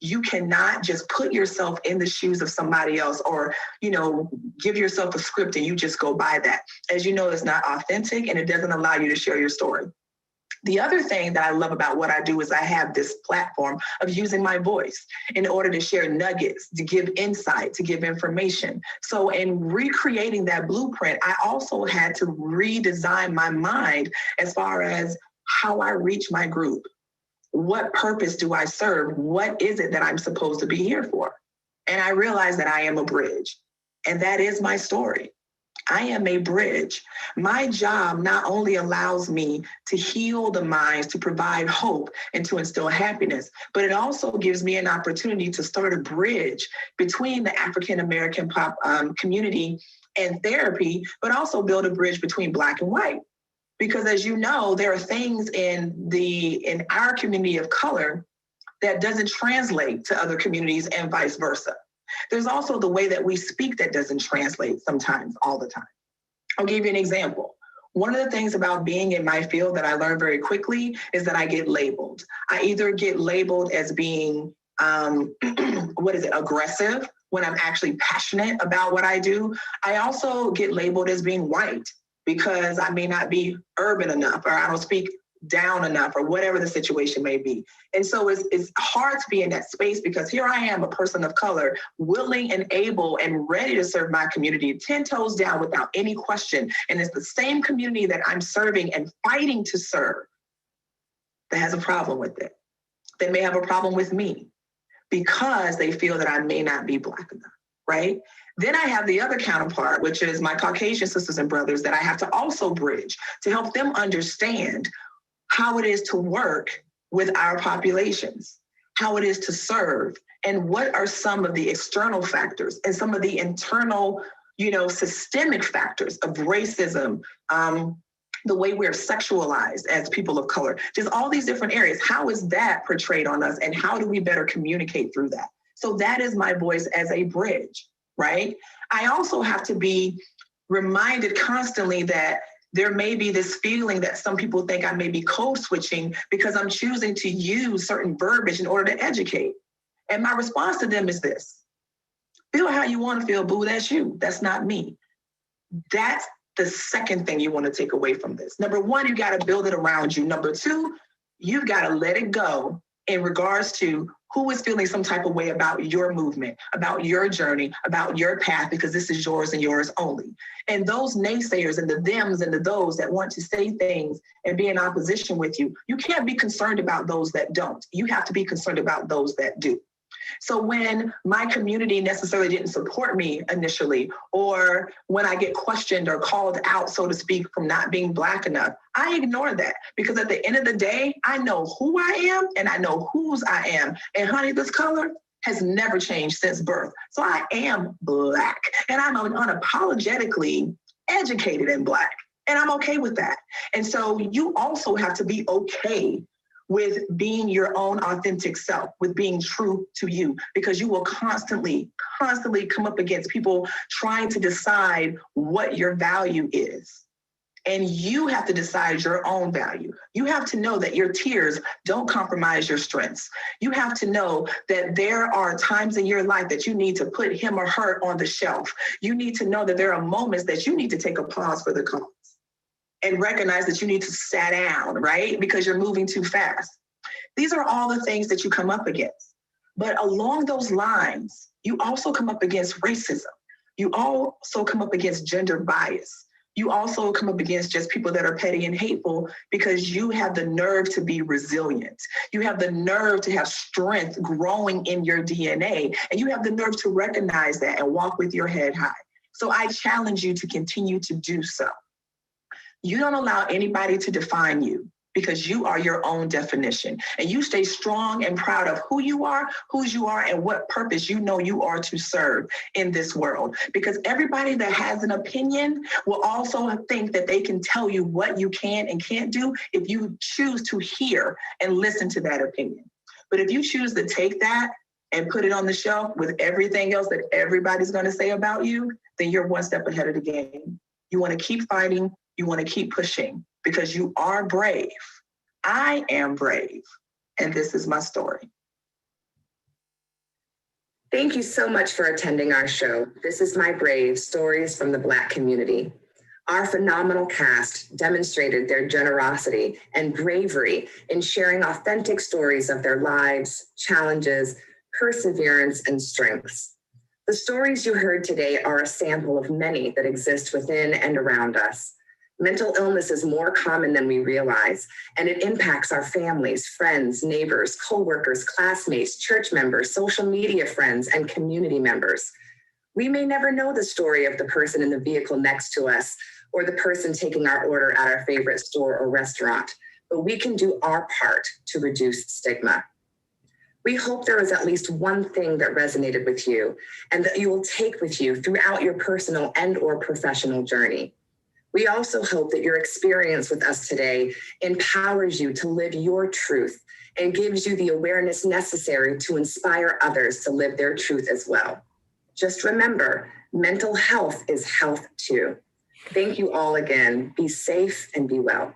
You cannot just put yourself in the shoes of somebody else or, you know, give yourself a script and you just go by that. As you know, it's not authentic and it doesn't allow you to share your story. The other thing that I love about what I do is I have this platform of using my voice in order to share nuggets, to give insight, to give information. So in recreating that blueprint, I also had to redesign my mind as far as how I reach my group. What purpose do I serve? What is it that I'm supposed to be here for? And I realized that I am a bridge, and that is my story. I am a bridge. My job not only allows me to heal the minds, to provide hope, and to instill happiness, but it also gives me an opportunity to start a bridge between the African-American community and therapy, but also build a bridge between Black and white. Because as you know, there are things in our community of color that doesn't translate to other communities and vice versa. There's also the way that we speak that doesn't translate sometimes, all the time. I'll give you an example. One of the things about being in my field that I learned very quickly is that I get labeled. I either get labeled as being, aggressive when I'm actually passionate about what I do. I also get labeled as being white because I may not be urban enough, or I don't speak down enough, or whatever the situation may be. And so it's hard to be in that space, because here I am, a person of color, willing and able and ready to serve my community 10 toes down without any question. And it's the same community that I'm serving and fighting to serve that has a problem with it. They may have a problem with me because they feel that I may not be Black enough, right? Then I have the other counterpart, which is my Caucasian sisters and brothers that I have to also bridge to help them understand how it is to work with our populations, how it is to serve, and what are some of the external factors and some of the internal, systemic factors of racism, the way we're sexualized as people of color, just all these different areas. How is that portrayed on us, and how do we better communicate through that? So that is my voice as a bridge, right? I also have to be reminded constantly that there may be this feeling that some people think I may be code switching because I'm choosing to use certain verbiage in order to educate. And my response to them is this: feel how you want to feel, boo, that's you, that's not me. That's the second thing you want to take away from this. Number one, you got to build it around you. Number two, you've got to let it go in regards to who is feeling some type of way about your movement, about your journey, about your path, because this is yours and yours only. And those naysayers and the thems and the those that want to say things and be in opposition with you, you can't be concerned about those that don't. You have to be concerned about those that do. So when my community necessarily didn't support me initially, or when I get questioned or called out, so to speak, from not being Black enough, I ignore that, because at the end of the day, I know who I am and I know whose I am. And honey, this color has never changed since birth. So I am Black, and I'm unapologetically educated in Black, and I'm okay with that. And so you also have to be okay with being your own authentic self, with being true to you, because you will constantly come up against people trying to decide what your value is. And you have to decide your own value. You have to know that your tears don't compromise your strengths. You have to know that there are times in your life that you need to put him or her on the shelf. You need to know that there are moments that you need to take a pause for the cause and recognize that you need to sit down, right? Because you're moving too fast. These are all the things that you come up against. But along those lines, you also come up against racism. You also come up against gender bias. You also come up against just people that are petty and hateful, because you have the nerve to be resilient. You have the nerve to have strength growing in your DNA, and you have the nerve to recognize that and walk with your head high. So I challenge you to continue to do so. You don't allow anybody to define you, because you are your own definition. And you stay strong and proud of who you are, whose you are, and what purpose you know you are to serve in this world. Because everybody that has an opinion will also think that they can tell you what you can and can't do if you choose to hear and listen to that opinion. But if you choose to take that and put it on the shelf with everything else that everybody's going to say about you, then you're one step ahead of the game. You want to keep fighting. You want to keep pushing, because you are brave. I am brave. And this is my story. Thank you so much for attending our show. This is My Brave, Stories from the Black Community. Our phenomenal cast demonstrated their generosity and bravery in sharing authentic stories of their lives, challenges, perseverance, and strengths. The stories you heard today are a sample of many that exist within and around us. Mental illness is more common than we realize, and it impacts our families, friends, neighbors, coworkers, classmates, church members, social media friends, and community members. We may never know the story of the person in the vehicle next to us or the person taking our order at our favorite store or restaurant, but we can do our part to reduce stigma. We hope there was at least one thing that resonated with you and that you will take with you throughout your personal and/or professional journey. We also hope that your experience with us today empowers you to live your truth and gives you the awareness necessary to inspire others to live their truth as well. Just remember, mental health is health too. Thank you all again. Be safe and be well.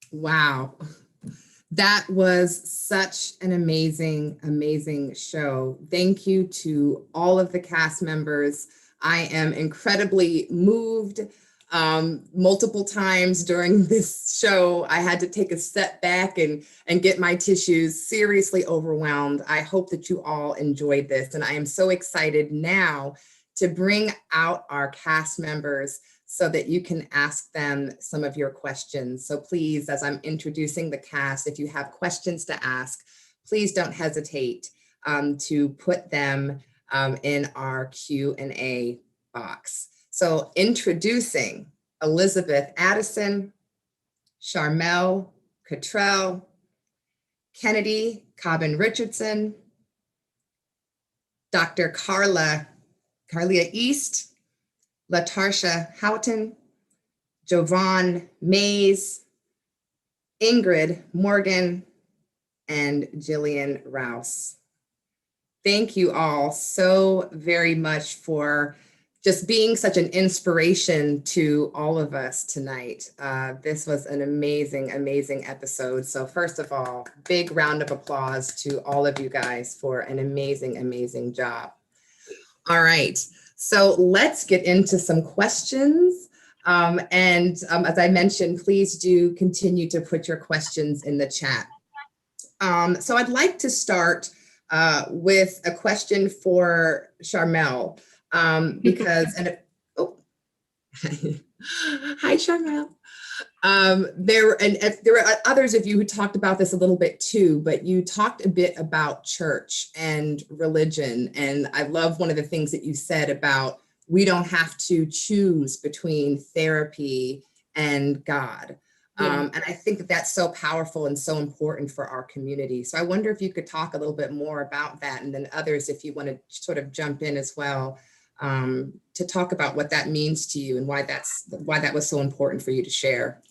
Wow. That was such an amazing, amazing show. Thank you to all of the cast members. I am incredibly moved. Multiple times during this show, I had to take a step back and get my tissues, seriously overwhelmed. I hope that you all enjoyed this. And I am so excited now to bring out our cast members so that you can ask them some of your questions. So please, as I'm introducing the cast, if you have questions to ask, please don't hesitate to put them in our Q&A box. So introducing Elizabeth Addison, Charmel, Catrell, Kenadie, Cobbin-Richardson, Dr. Carleah East, Latarsha Haughton, Jovan Mays, Ingrid Morgan, and Jillian Rouse. Thank you all so very much for just being such an inspiration to all of us tonight. This was an amazing, amazing episode. So first of all, big round of applause to all of you guys for an amazing, amazing job. All right. So let's get into some questions. As I mentioned, please do continue to put your questions in the chat. So I'd like to start with a question for Charmel, because, hi Charmel. There are others of you who talked about this a little bit too, but you talked a bit about church and religion. And I love one of the things that you said about we don't have to choose between therapy and God. And I think that that's so powerful and so important for our community. So I wonder if you could talk a little bit more about that, and then others, if you want to sort of jump in as well, to talk about what that means to you and why that was so important for you to share.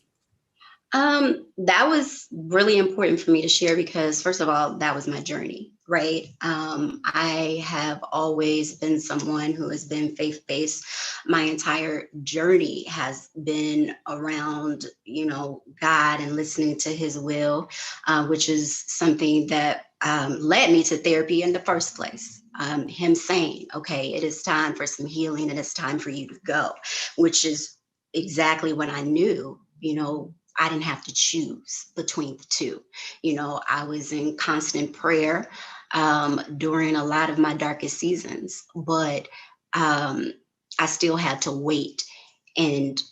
That was really important for me to share because, first of all, that was my journey, right? I have always been someone who has been faith-based. My entire journey has been around, God and listening to his will, which is something that led me to therapy in the first place. Him saying, okay, it is time for some healing and it's time for you to go, which is exactly when I knew, I didn't have to choose between the two. I was in constant prayer during a lot of my darkest seasons, but I still had to wait and,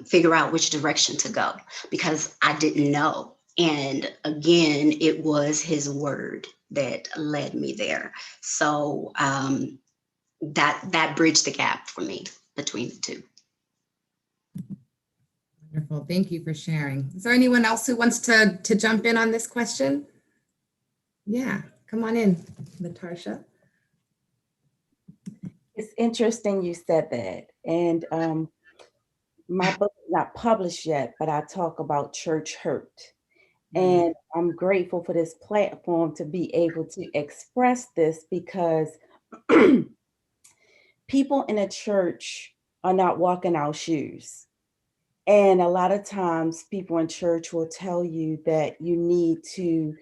figure out which direction to go because I didn't know. And again, it was his word that led me there. So that bridged the gap for me between the two. Wonderful. Thank you for sharing. Is there anyone else who wants to jump in on this question? Yeah, come on in, Latarsha. It's interesting you said that. And my book is not published yet, but I talk about church hurt. And I'm grateful for this platform to be able to express this because people in a church are not walking our shoes. And a lot of times people in church will tell you that you need to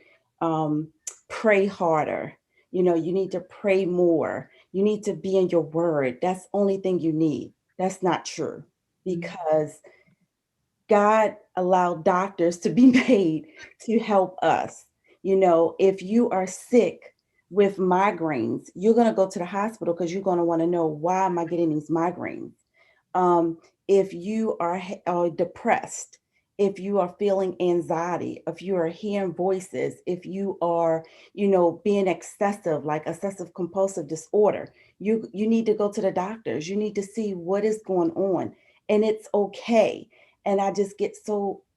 pray harder. You need to pray more. You need to be in your word. That's the only thing you need. That's not true because God allowed doctors to be made to help us. If you are sick with migraines, you're going to go to the hospital because you're going to want to know, why am I getting these migraines? If you are depressed, if you are feeling anxiety, if you are hearing voices, if you are, being excessive, like obsessive compulsive disorder, you need to go to the doctors. You need to see what is going on, and it's okay. And I just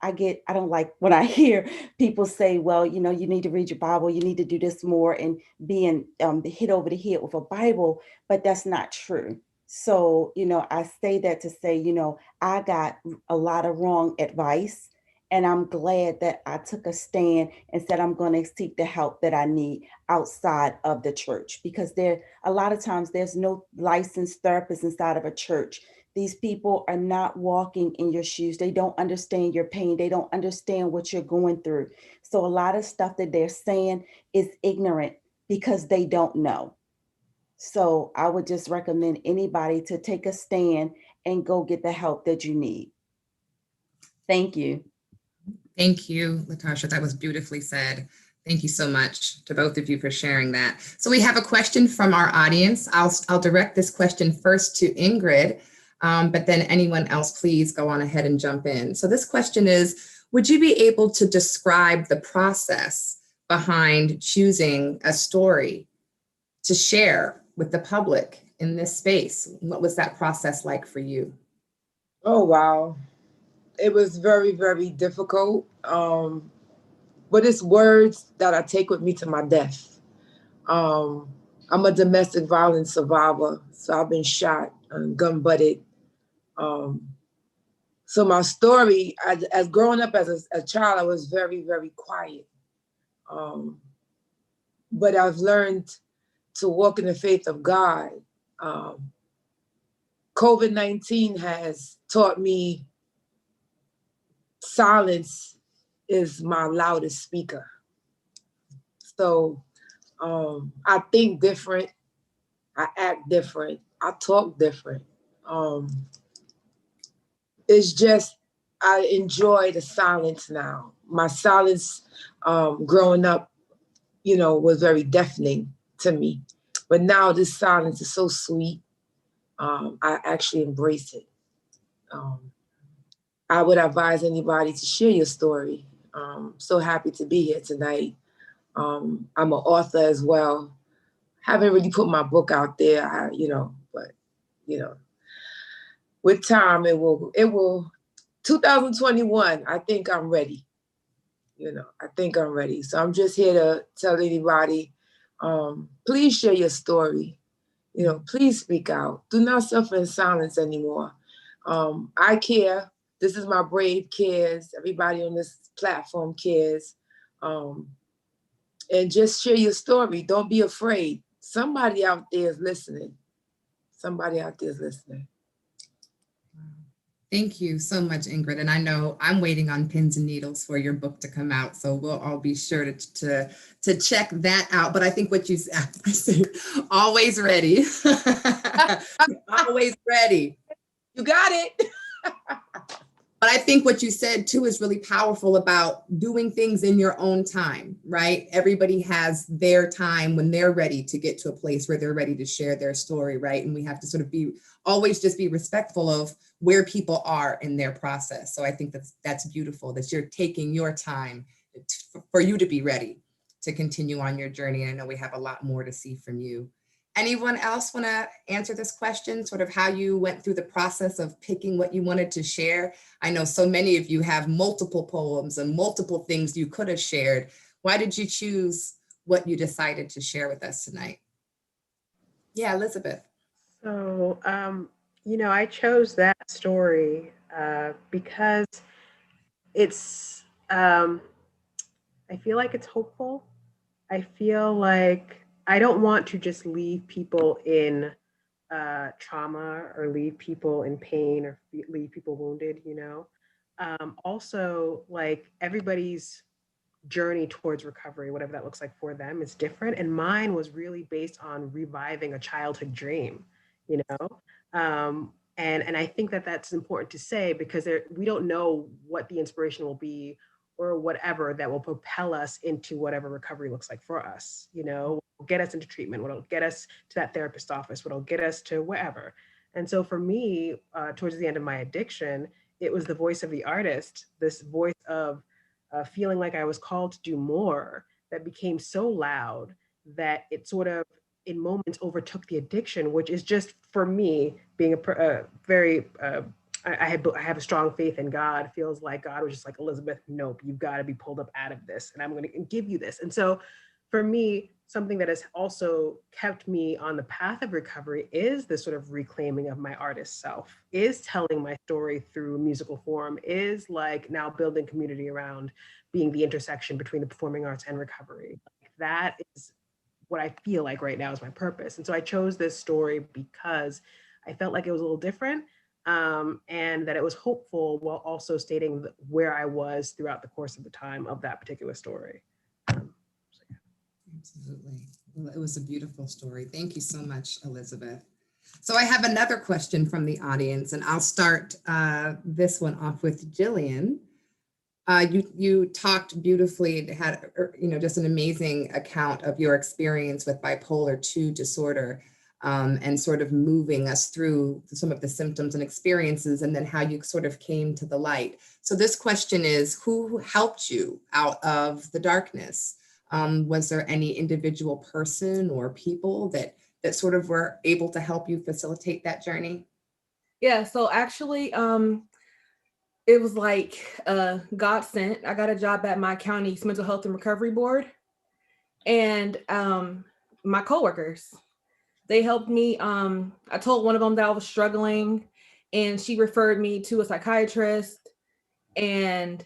I don't like when I hear people say, well, you need to read your Bible, you need to do this more, and being hit over the head with a Bible, but that's not true. So, I say that to say, I got a lot of wrong advice, and I'm glad that I took a stand and said, I'm going to seek the help that I need outside of the church, because a lot of times there's no licensed therapist inside of a church. These people are not walking in your shoes. They don't understand your pain. They don't understand what you're going through. So a lot of stuff that they're saying is ignorant because they don't know. So I would just recommend anybody to take a stand and go get the help that you need. Thank you. Thank you, Latarsha. That was beautifully said. Thank you so much to both of you for sharing that. So we have a question from our audience. I'll direct this question first to Ingrid, but then anyone else, please go on ahead and jump in. So this question is, would you be able to describe the process behind choosing a story to share with the public in this space? What was that process like for you? Oh, wow. It was very, very difficult. But it's words that I take with me to my death. I'm a domestic violence survivor, so I've been shot and gun-butted. So my story, as growing up as a child, I was very, very quiet. But I've learned to walk in the faith of God. COVID-19 has taught me silence is my loudest speaker. So I think different, I act different, I talk different. It's just, I enjoy the silence now. My silence growing up, was very deafening to me. But now this silence is so sweet. I actually embrace it. I would advise anybody to share your story. So happy to be here tonight. I'm an author as well. Haven't really put my book out there, but with time, it will, 2021, I think I'm ready. I think I'm ready. So I'm just here to tell anybody, please share your story. Please speak out. Do not suffer in silence anymore. I care. This is my brave cares. Everybody on this platform cares. And just share your story. Don't be afraid. Somebody out there is listening. Somebody out there is listening. Thank you so much, Ingrid. And I know I'm waiting on pins and needles for your book to come out. So we'll all be sure to check that out. But I think what you said, always ready. Always ready. You got it. But I think what you said too is really powerful about doing things in your own time, right? Everybody has their time when they're ready to get to a place where they're ready to share their story, right? And we have to sort of always just be respectful of where people are in their process. So I think that's beautiful that you're taking your time for you to be ready to continue on your journey. And I know we have a lot more to see from you. Anyone else want to answer this question, sort of how you went through the process of picking what you wanted to share? I know so many of you have multiple poems and multiple things you could have shared. Why did you choose what you decided to share with us tonight? Yeah, Elizabeth. So, I chose that story because it's, I feel like it's hopeful. I feel like I don't want to just leave people in trauma or leave people in pain or leave people wounded, Also, like everybody's journey towards recovery, whatever that looks like for them, is different. And mine was really based on reviving a childhood dream, And I think that that's important to say because we don't know what the inspiration will be or whatever that will propel us into whatever recovery looks like for us, get us into treatment, what'll get us to that therapist office, what'll get us to wherever. And so for me, towards the end of my addiction, it was the voice of the artist, this voice of feeling like I was called to do more that became so loud that it sort of in moments overtook the addiction, which is just for me being a very, I have a strong faith in God. Feels like God was just like, Elizabeth, nope, you've got to be pulled up out of this and I'm going to give you this. And so for me, something that has also kept me on the path of recovery is this sort of reclaiming of my artist self, is telling my story through musical form, is like now building community around being the intersection between the performing arts and recovery. That is what I feel like right now is my purpose. And so I chose this story because I felt like it was a little different and that it was hopeful while also stating where I was throughout the course of the time of that particular story. Absolutely. Well, it was a beautiful story. Thank you so much, Elizabeth. So I have another question from the audience, and I'll start this one off with Jillian. You talked beautifully and had, just an amazing account of your experience with bipolar 2 disorder and sort of moving us through some of the symptoms and experiences and then how you sort of came to the light. So this question is, who helped you out of the darkness? Was there any individual person or people that sort of were able to help you facilitate that journey? Yeah, so actually, it was like God sent. I got a job at my county's mental health and recovery board. And my coworkers, they helped me. I told one of them that I was struggling and she referred me to a psychiatrist and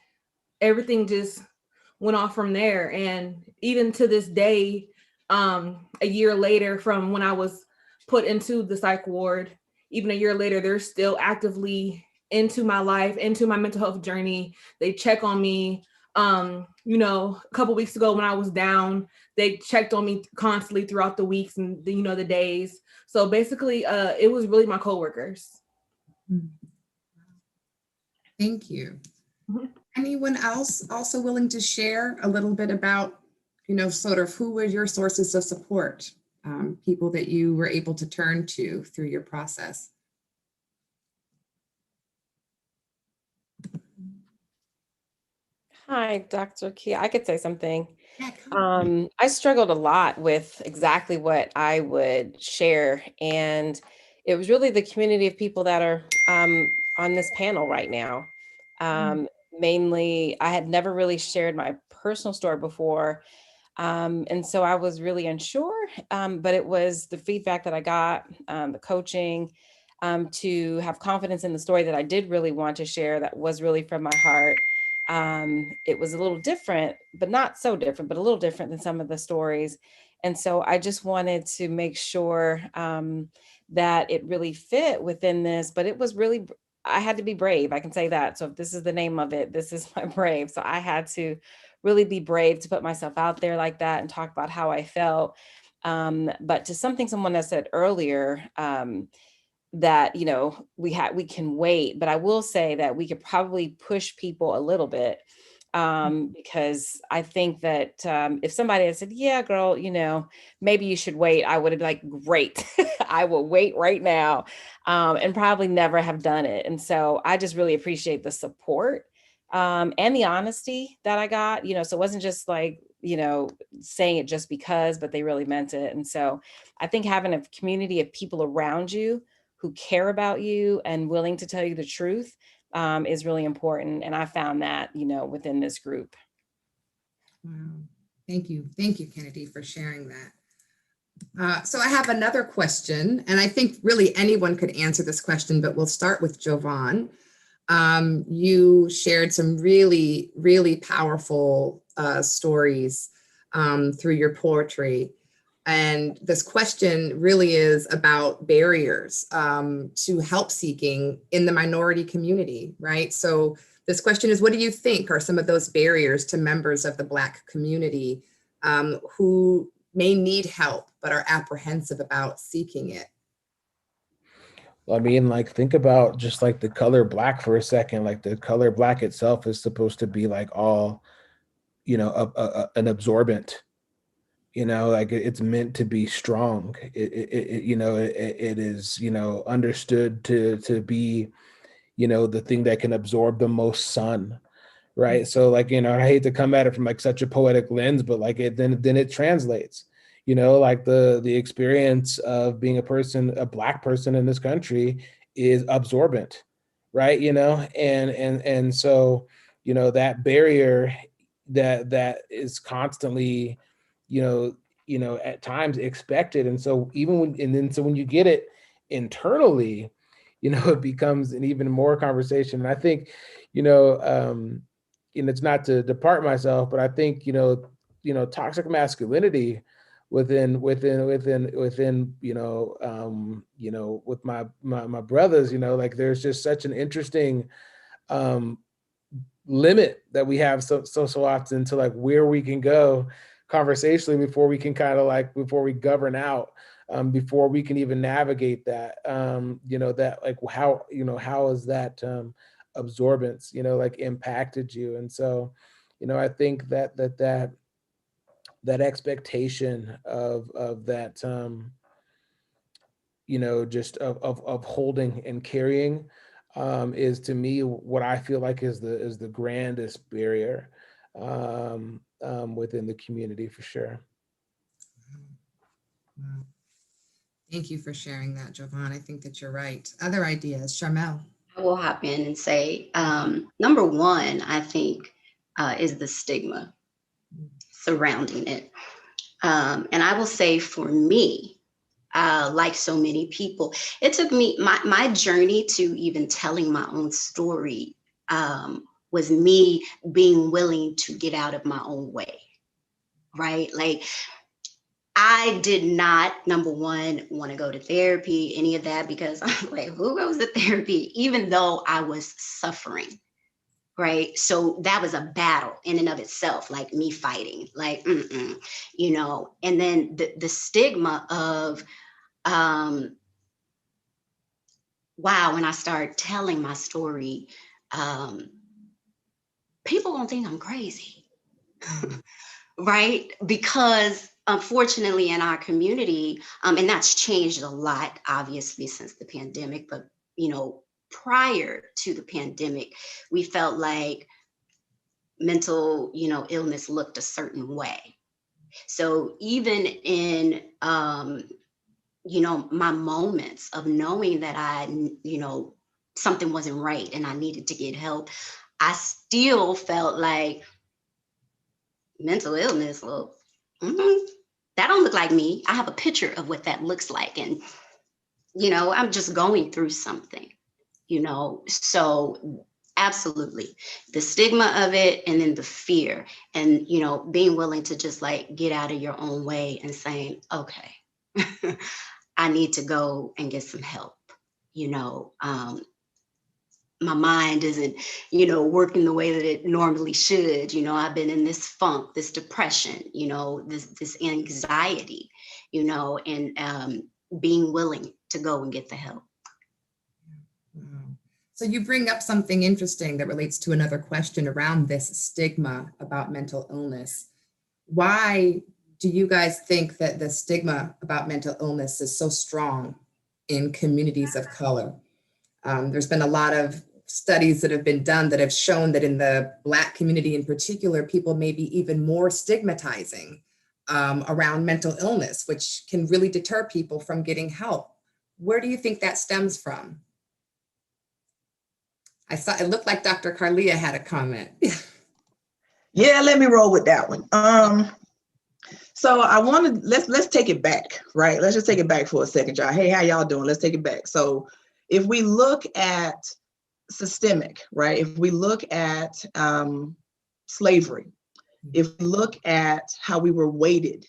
everything just went off from there. And even to this day, a year later from when I was put into the psych ward, even a year later, they're still actively into my life, into my mental health journey. They check on me. A couple of weeks ago when I was down, they checked on me constantly throughout the weeks and the days. So basically, it was really my coworkers. Thank you. Mm-hmm. Anyone else also willing to share a little bit about, sort of who were your sources of support, people that you were able to turn to through your process? Hi, Dr. Key. I could say something. I struggled a lot with exactly what I would share. And it was really the community of people that are on this panel right now. Mainly, I had never really shared my personal story before. And so I was really unsure, but it was the feedback that I got, the coaching, to have confidence in the story that I did really want to share, that was really from my heart. It was a little different, but not so different, but a little different than some of the stories. And so I just wanted to make sure that it really fit within this, but it was really, I had to be brave. I can say that. So if this is the name of it, this is my brave. So I had to really be brave to put myself out there like that and talk about how I felt. But to something someone has said earlier, that, you know, we can wait, but I will say that we could probably push people a little bit, because I think that if somebody had said, yeah, girl, you know, maybe you should wait, I would have been like, great, I will wait right now, and probably never have done it. And so I just really appreciate the support, and the honesty that I got, you know, so it wasn't just like, you know, saying it just because, but they really meant it. And so I think having a community of people around you who care about you and willing to tell you the truth, is really important. And I found that, you know, within this group. Wow. Thank you. Thank you, Kenadie, for sharing that. So I have another question, and I think really anyone could answer this question, but we'll start with Jovan. You shared some really, really powerful stories through your poetry. And this question really is about barriers to help seeking in the minority community, right? So this question is, what do you think are some of those barriers to members of the Black community who may need help but are apprehensive about seeking it? I mean, like, think about just like the color Black for a second. Like, the color Black itself is supposed to be like all, you know, an absorbent. You know, like it's meant to be strong. You know, it is, you know, understood to be, you know, the thing that can absorb the most sun, right? So like, you know, I hate to come at it from like such a poetic lens, but like then it translates, you know, like the experience of being a Black person in this country is absorbent, right? You know, and so, you know, that barrier that is constantly, you know, at times expected. And so when you get it internally, you know, it becomes an even more conversation. And I think, you know, and it's not to depart myself, but I think, you know, toxic masculinity within, you know, with my brothers, you know, like there's just such an interesting limit that we have so often to like where we can go conversationally before we can kind of like, before we govern out, before we can even navigate that, you know, that like how, you know, how is that absorbance, you know, like impacted you. And so, you know, I think that expectation of that, you know, just of holding and carrying, is to me what I feel like is the grandest barrier within the community, for sure. Wow. Thank you for sharing that, Jovan. I think that you're right. Other ideas, Charmel? I will hop in and say, number one, I think, is the stigma surrounding it. And I will say for me, like so many people, it took me, my journey to even telling my own story was me being willing to get out of my own way, right? Like, I did not, number one, want to go to therapy, any of that, because I'm like, who goes to therapy? Even though I was suffering, right? So that was a battle in and of itself, like me fighting, like, you know, and then the stigma of, wow, when I start telling my story, people gonna think I'm crazy, right? Because unfortunately in our community, and that's changed a lot, obviously, since the pandemic, but, you know, prior to the pandemic, we felt like mental, you know, illness looked a certain way. So even in, you know, my moments of knowing that I, you know, something wasn't right and I needed to get help, I still felt like mental illness, well, that don't look like me. I have a picture of what that looks like. And, you know, I'm just going through something, you know, so absolutely the stigma of it, and then the fear, and, you know, being willing to just like get out of your own way and saying, okay, I need to go and get some help, you know. My mind isn't, you know, working the way that it normally should. You know, I've been in this funk, this depression, you know, this anxiety, you know, and being willing to go and get the help. So you bring up something interesting that relates to another question around this stigma about mental illness. Why do you guys think that the stigma about mental illness is so strong in communities of color? There's been a lot of studies that have been done that have shown that in the Black community in particular, people may be even more stigmatizing around mental illness, which can really deter people from getting help. Where do you think that stems from? I saw it looked like Dr. Carleah had a comment. Yeah, let me roll with that one. So I want to, let's take it back, right? Let's just take it back for a second, y'all. Hey, how y'all doing? Let's take it back. So if we look at systemic, right? If we look at slavery, if we look at how we were weighted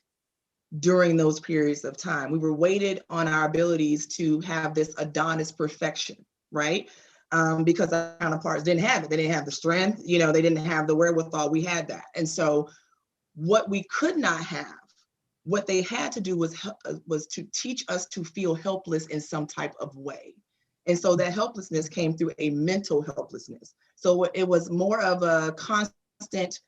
during those periods of time, we were weighted on our abilities to have this Adonis perfection, right? Because our counterparts didn't have it. They didn't have the strength, you know, they didn't have the wherewithal. We had that. And so what we could not have, what they had to do was to teach us to feel helpless in some type of way. And so that helplessness came through a mental helplessness. So it was more of a constant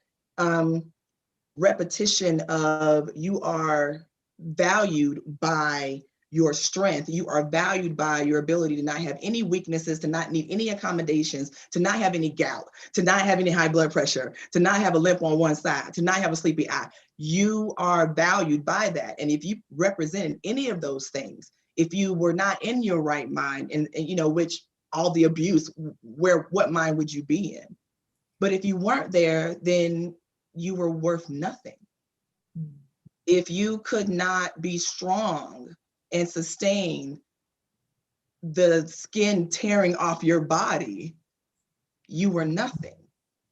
repetition of, you are valued by your strength. You are valued by your ability to not have any weaknesses, to not need any accommodations, to not have any gout, to not have any high blood pressure, to not have a limp on one side, to not have a sleepy eye. You are valued by that. And if you represented any of those things, if you were not in your right mind, and you know, which all the abuse, what mind would you be in? But if you weren't there, then you were worth nothing. If you could not be strong and sustain the skin tearing off your body, you were nothing.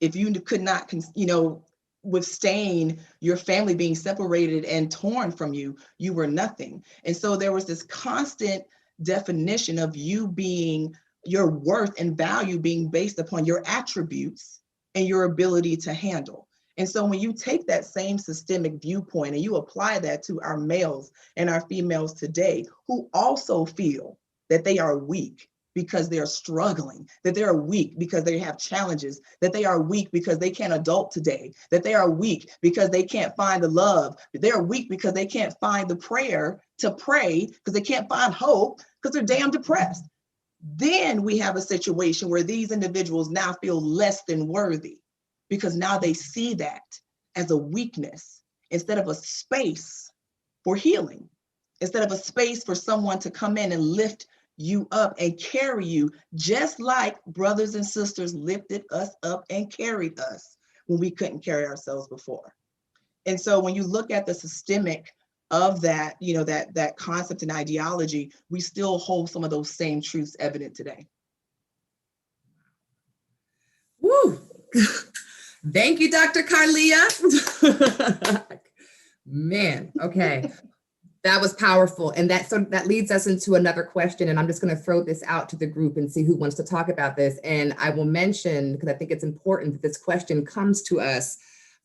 If you could not, you know, withstand your family being separated and torn from you, you were nothing. And so there was this constant definition of you being, your worth and value being based upon your attributes and your ability to handle. And so when you take that same systemic viewpoint and you apply that to our males and our females today, who also feel that they are weak because they're struggling, that they are weak because they have challenges, that they are weak because they can't adult today, that they are weak because they can't find the love, that they are weak because they can't find the prayer to pray, because they can't find hope because they're damn depressed. Then we have a situation where these individuals now feel less than worthy, because now they see that as a weakness instead of a space for healing, instead of a space for someone to come in and lift you up and carry you, just like brothers and sisters lifted us up and carried us when we couldn't carry ourselves before. And so when you look at the systemic of that, you know, that concept and ideology, we still hold some of those same truths evident today. Woo! Thank you, Dr. Carleah. Man, okay. That was powerful. And that leads us into another question. And I'm just going to throw this out to the group and see who wants to talk about this. And I will mention, because I think it's important, that this question comes to us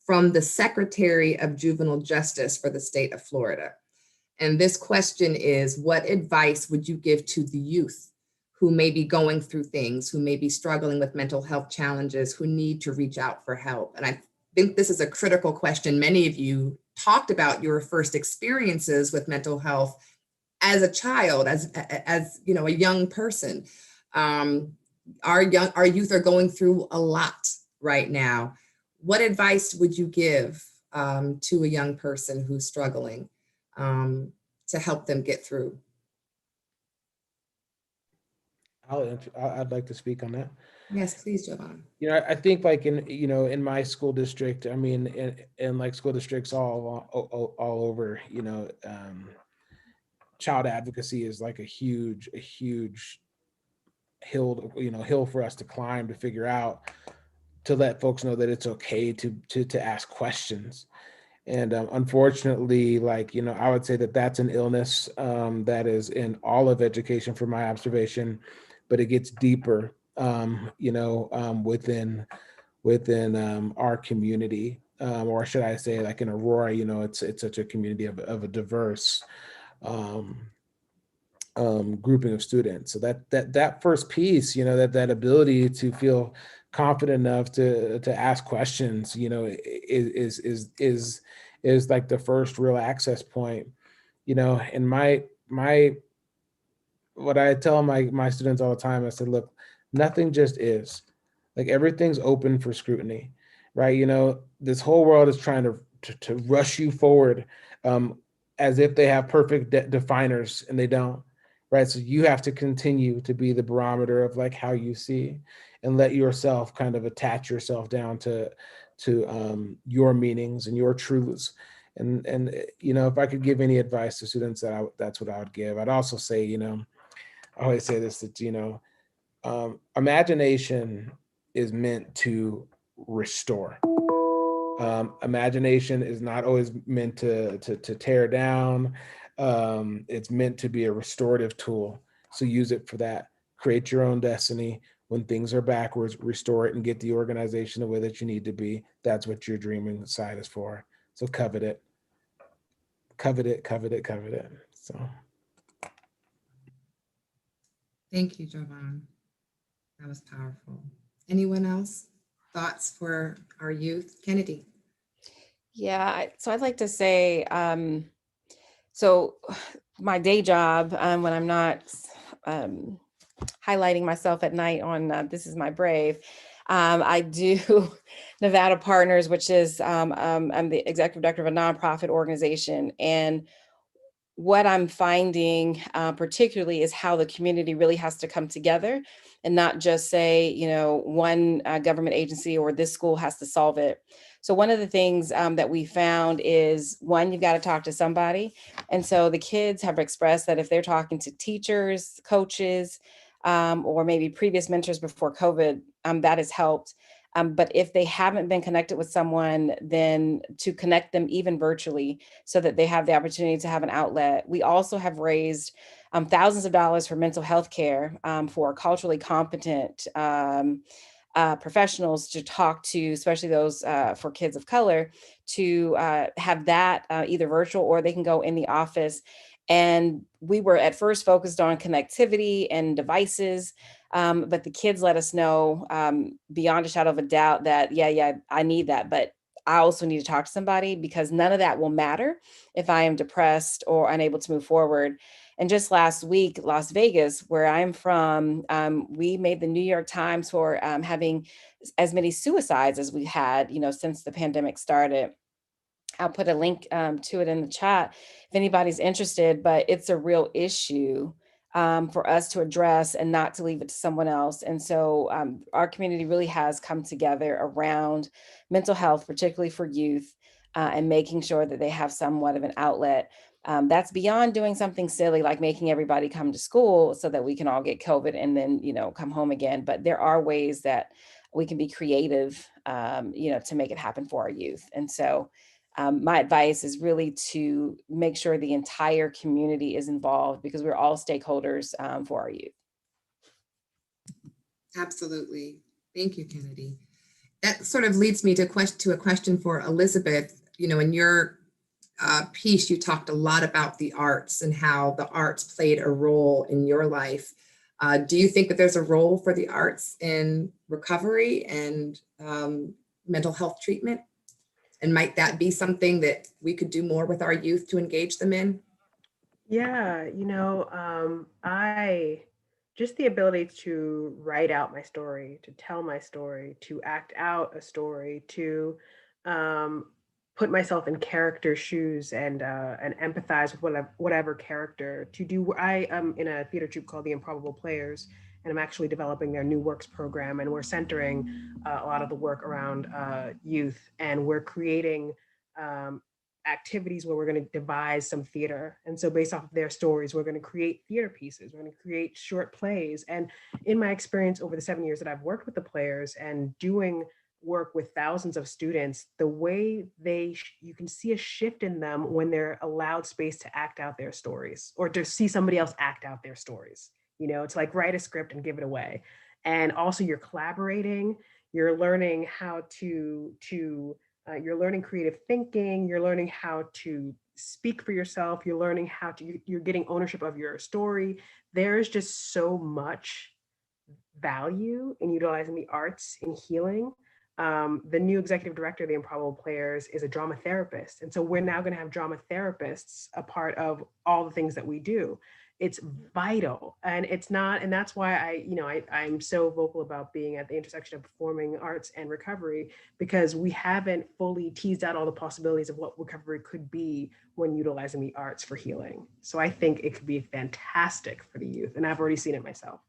from the Secretary of Juvenile Justice for the state of Florida. And this question is, what advice would you give to the youth who may be going through things, who may be struggling with mental health challenges, who need to reach out for help? And I think this is a critical question. Many of you talked about your first experiences with mental health as a child, as you know, a young person. Our youth are going through a lot right now. What advice would you give to a young person who's struggling to help them get through? I'd like to speak on that. Yes, please, Jovan. You know, I think like in my school district, I mean, in like school districts all over, child advocacy is like a huge hill for us to climb, to figure out, to let folks know that it's okay to ask questions. And unfortunately, like, I would say that that's an illness that is in all of education from my observation, but it gets deeper, within our community, or should I say, like in Aurora, it's such a community of a diverse grouping of students. So that first piece, that ability to feel confident enough to ask questions, is like the first real access point. And what I tell my students all the time, I said, look, nothing just is. Like, everything's open for scrutiny, right? This whole world is trying to rush you forward, as if they have perfect definers, and they don't, right? So you have to continue to be the barometer of like how you see, and let yourself kind of attach yourself down to your meanings and your truths. And if I could give any advice to students, that's what I would give. I'd also say, I always say this, that imagination is meant to restore. Imagination is not always meant to tear down. It's meant to be a restorative tool. So use it for that. Create your own destiny. When things are backwards, restore it and get the organization the way that you need to be. That's what your dreaming side is for. So covet it. Covet it, covet it, covet it. So. Thank you, Jovan. That was powerful. Anyone else? Thoughts for our youth? Kenadie. Yeah, so I'd like to say, so my day job, when I'm not highlighting myself at night on This Is My Brave, I do Nevada Partners, which is, I'm the executive director of a nonprofit organization. And what I'm finding particularly is how the community really has to come together and not just say, one government agency or this school has to solve it. So one of the things that we found is, one, you've got to talk to somebody. And so the kids have expressed that if they're talking to teachers, coaches, or maybe previous mentors before COVID, that has helped. But if they haven't been connected with someone, then to connect them even virtually so that they have the opportunity to have an outlet. We also have raised thousands of dollars for mental health care for culturally competent professionals to talk to, especially those for kids of color, to have that either virtual or they can go in the office. And we were at first focused on connectivity and devices, but the kids let us know beyond a shadow of a doubt that, yeah, I need that, but I also need to talk to somebody, because none of that will matter if I am depressed or unable to move forward. And just last week, Las Vegas, where I'm from, we made the New York Times for having as many suicides as we had, since the pandemic started. I'll put a link to it in the chat if anybody's interested, but it's a real issue for us to address and not to leave it to someone else. And so our community really has come together around mental health, particularly for youth, and making sure that they have somewhat of an outlet. That's beyond doing something silly like making everybody come to school so that we can all get COVID and then, come home again. But there are ways that we can be creative, to make it happen for our youth. And so my advice is really to make sure the entire community is involved, because we're all stakeholders for our youth. Absolutely. Thank you, Kenadie. That sort of leads me to a question for Elizabeth. In your piece, you talked a lot about the arts and how the arts played a role in your life. Do you think that there's a role for the arts in recovery and mental health treatment? And might that be something that we could do more with our youth to engage them in? Yeah, just the ability to write out my story, to tell my story, to act out a story, to put myself in character shoes and empathize with whatever character. I am in a theater troupe called The Improbable Players, and I'm actually developing their new works program, and we're centering a lot of the work around youth, and we're creating activities where we're going to devise some theater. And so based off of their stories, we're going to create theater pieces, we're going to create short plays. And in my experience over the 7 years that I've worked with the players and doing work with thousands of students, the way you can see a shift in them when they're allowed space to act out their stories, or to see somebody else act out their stories. You know, it's like write a script and give it away. And also you're collaborating, you're learning how you're learning creative thinking, you're learning how to speak for yourself, you're learning you're getting ownership of your story. There's just so much value in utilizing the arts in healing. The new executive director of the Improbable Players is a drama therapist. And so we're now going to have drama therapists a part of all the things that we do. It's vital. And that's why I'm so vocal about being at the intersection of performing arts and recovery, because we haven't fully teased out all the possibilities of what recovery could be when utilizing the arts for healing. So I think it could be fantastic for the youth, and I've already seen it myself.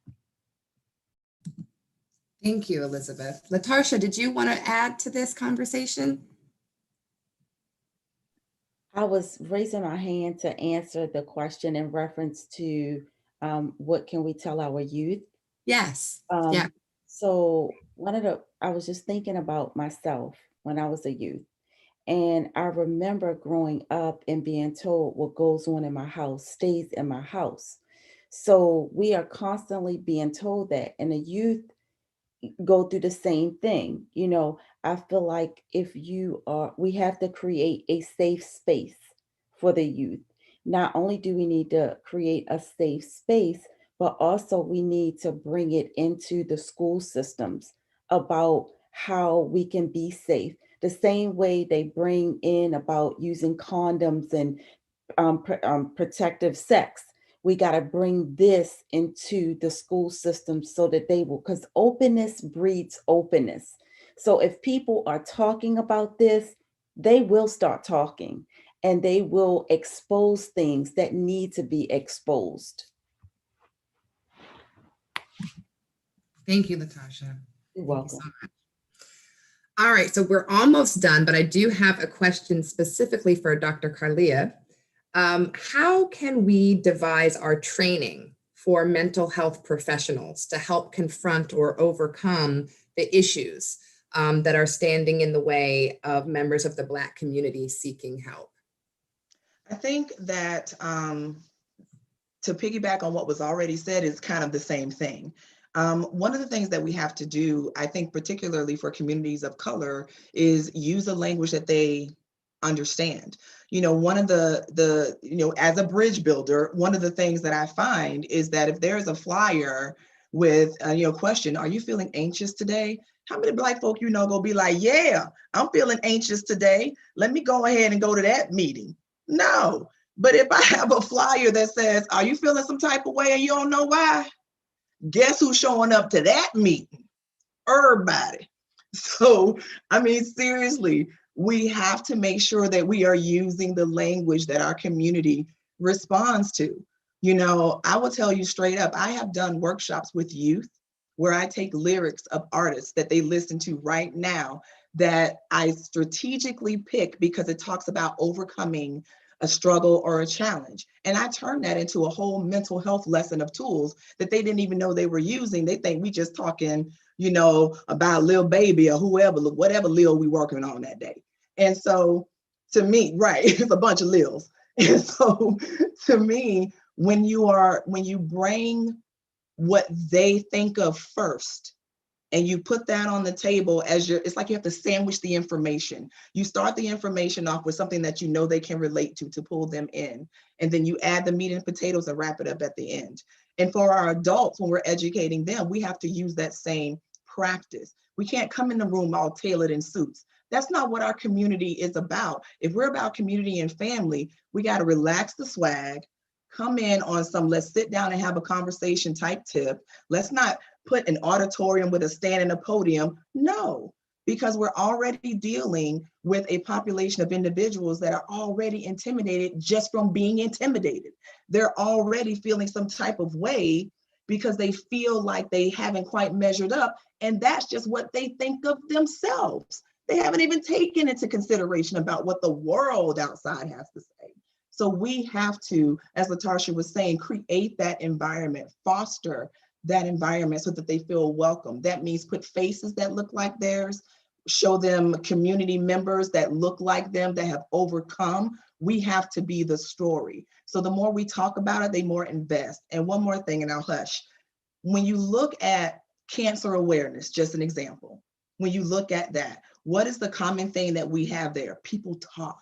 Thank you, Elizabeth. Latarsha, did you want to add to this conversation? I was raising my hand to answer the question in reference to what can we tell our youth? Yes. Yeah. So I was just thinking about myself when I was a youth. And I remember growing up and being told what goes on in my house stays in my house. So we are constantly being told that, and the youth go through the same thing. You know, I feel like we have to create a safe space for the youth. Not only do we need to create a safe space, but also we need to bring it into the school systems about how we can be safe. The same way they bring in about using condoms and protective sex. We got to bring this into the school system so that they will, because openness breeds openness. So if people are talking about this, they will start talking, and they will expose things that need to be exposed. Thank you, Latarsha. You're welcome. Thank you so much. All right, so we're almost done, but I do have a question specifically for Dr. Carleah. How can we devise our training for mental health professionals to help confront or overcome the issues that are standing in the way of members of the Black community seeking help? I think that to piggyback on what was already said is kind of the same thing. One of the things that we have to do, I think, particularly for communities of color, is use a language that they understand. You know, one of as a bridge builder, one of the things that I find is that if there's a flyer with, question, are you feeling anxious today? How many Black folk, go be like, yeah, I'm feeling anxious today. Let me go ahead and go to that meeting. No, but if I have a flyer that says, are you feeling some type of way and you don't know why? Guess who's showing up to that meeting? Everybody. So, seriously, we have to make sure that we are using the language that our community responds to. I will tell you straight up, I have done workshops with youth where I take lyrics of artists that they listen to right now that I strategically pick because it talks about overcoming a struggle or a challenge. And I turn that into a whole mental health lesson of tools that they didn't even know they were using. They think we just talking, about Lil Baby or whoever, whatever Lil we working on that day. And so to me, right, it's a bunch of Lils. And so to me, when you bring what they think of first, and you put that on the table it's like you have to sandwich the information. You start the information off with something that they can relate to pull them in. And then you add the meat and potatoes and wrap it up at the end. And for our adults, when we're educating them, we have to use that same practice. We can't come in the room all tailored in suits. That's not what our community is about. If we're about community and family, we got to relax the swag, come in on some let's sit down and have a conversation type tip. Let's not put an auditorium with a stand and a podium. No, because we're already dealing with a population of individuals that are already intimidated just from being intimidated. They're already feeling some type of way because they feel like they haven't quite measured up. And that's just what they think of themselves. They haven't even taken into consideration about what the world outside has to say. So we have to, as Latarsha was saying, create that environment, foster that environment so that they feel welcome. That means put faces that look like theirs, show them community members that look like them, that have overcome. We have to be the story. So the more we talk about it, the more invest. And one more thing, and I'll hush. When you look at cancer awareness, just an example, when you look at that, what is the common thing that we have there? People talk.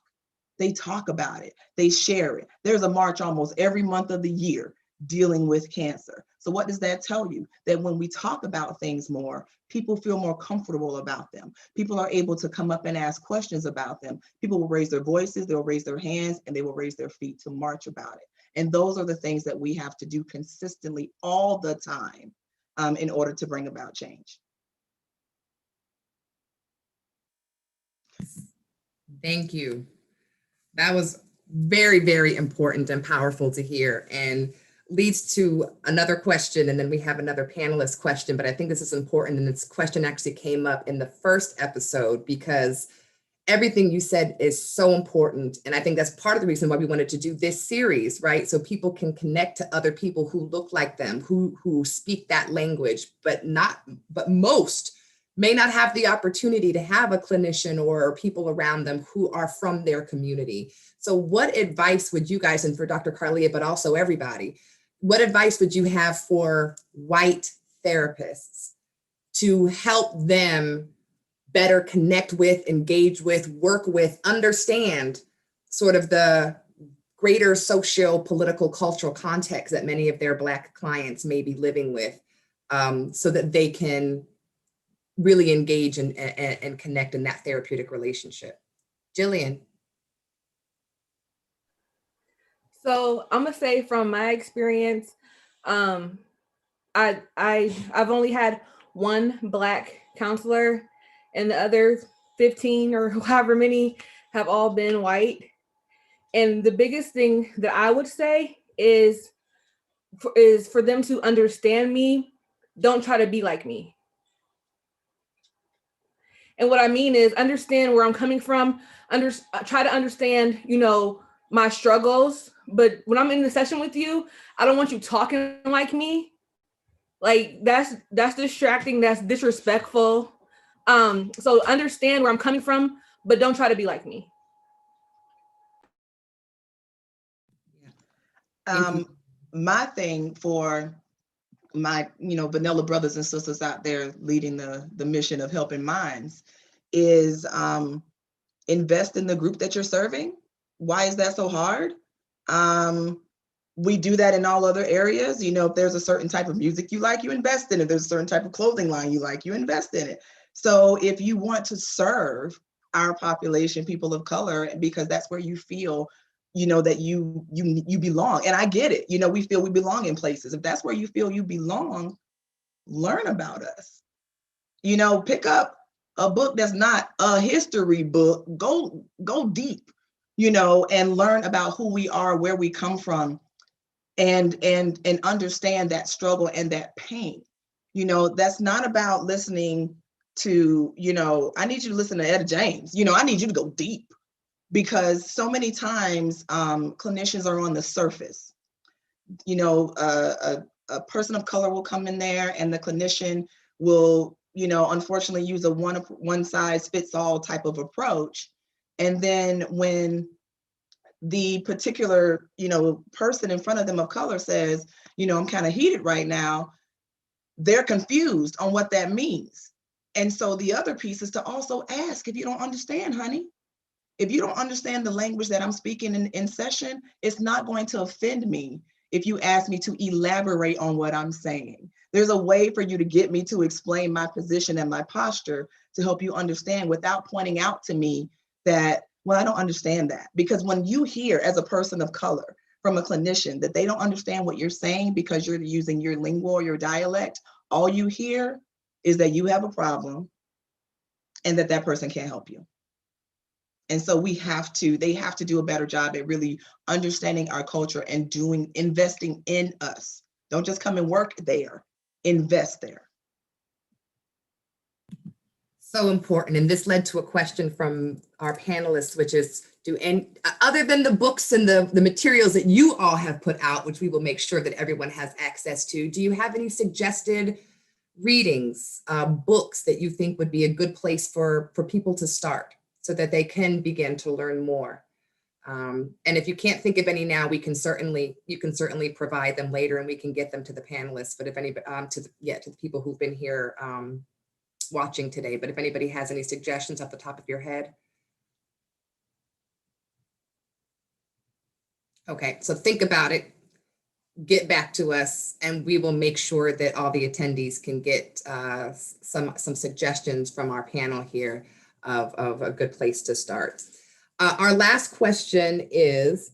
They talk about it. They share it. There's a march almost every month of the year dealing with cancer. So what does that tell you? That when we talk about things more, people feel more comfortable about them. People are able to come up and ask questions about them. People will raise their voices, they'll raise their hands, and they will raise their feet to march about it. And those are the things that we have to do consistently all the time in order to bring about change. Thank you. That was very, very important and powerful to hear, and leads to another question, and then we have another panelist question, but I think this is important, and this question actually came up in the first episode because everything you said is so important, and I think that's part of the reason why we wanted to do this series, right? So people can connect to other people who look like them, who speak that language, but most may not have the opportunity to have a clinician or people around them who are from their community. So what advice would you guys, and for Dr. Carleah, but also everybody, what advice would you have for white therapists to help them better connect with, engage with, work with, understand sort of the greater socio-political cultural context that many of their Black clients may be living with, so that they can really engage and connect in that therapeutic relationship? Jillian. So I'm gonna say from my experience, I've only had one Black counselor, and the other 15 or however many have all been white. And the biggest thing that I would say is for them to understand me. Don't try to be like me. And what I mean is understand where I'm coming from, try to understand, my struggles. But when I'm in the session with you, I don't want you talking like me. Like that's distracting, that's disrespectful. So understand where I'm coming from, but don't try to be like me. My thing for my, vanilla brothers and sisters out there leading the mission of helping minds is invest in the group that you're serving. Why is that so hard? We do that in all other areas. If there's a certain type of music you like, you invest in it. There's a certain type of clothing line you like, you invest in it. So if you want to serve our population, people of color, because that's where you feel that you belong. And I get it. We feel we belong in places. If that's where you feel you belong, learn about us. Pick up a book that's not a history book. Go deep, and learn about who we are, where we come from, and understand that struggle and that pain. That's not about listening to, I need you to listen to Etta James. I need you to go deep. Because so many times clinicians are on the surface. A person of color will come in there and the clinician will, unfortunately use a one size fits all type of approach. And then when the particular, person in front of them of color says, I'm kind of heated right now, they're confused on what that means. And so the other piece is to also ask, if you don't understand, honey, if you don't understand the language that I'm speaking in session, it's not going to offend me if you ask me to elaborate on what I'm saying. There's a way for you to get me to explain my position and my posture to help you understand without pointing out to me that, well, I don't understand that. Because when you hear as a person of color from a clinician that they don't understand what you're saying because you're using your lingo or your dialect, all you hear is that you have a problem and that person can't help you. And so they have to do a better job at really understanding our culture and investing in us. Don't just come and work there, invest there. So important. And this led to a question from our panelists, which is, other than the books and the materials that you all have put out, which we will make sure that everyone has access to, do you have any suggested readings, books that you think would be a good place for people to start so that they can begin to learn more? And if you can't think of any now, you can certainly provide them later and we can get them to the panelists. But if any, to the people who've been here watching today, but if anybody has any suggestions off the top of your head. Okay, so think about it, get back to us, and we will make sure that all the attendees can get some suggestions from our panel here of a good place to start. Our last question is,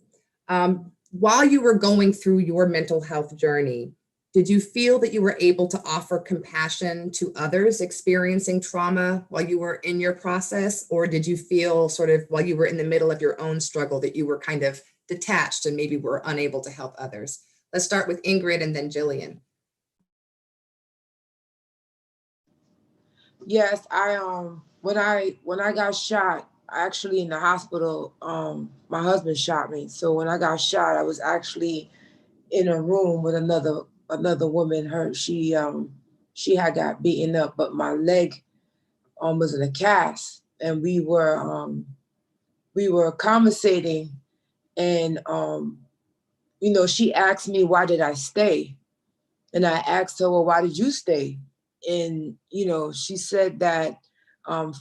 while you were going through your mental health journey, did you feel that you were able to offer compassion to others experiencing trauma while you were in your process? Or did you feel sort of while you were in the middle of your own struggle that you were kind of detached and maybe were unable to help others? Let's start with Ingrid and then Jillian. Yes, when I got shot, actually in the hospital, my husband shot me. So when I got shot, I was actually in a room with another woman. She had got beaten up, but my leg was in a cast, and we were conversating, and she asked me, why did I stay? And I asked her, well, why did you stay? And she said that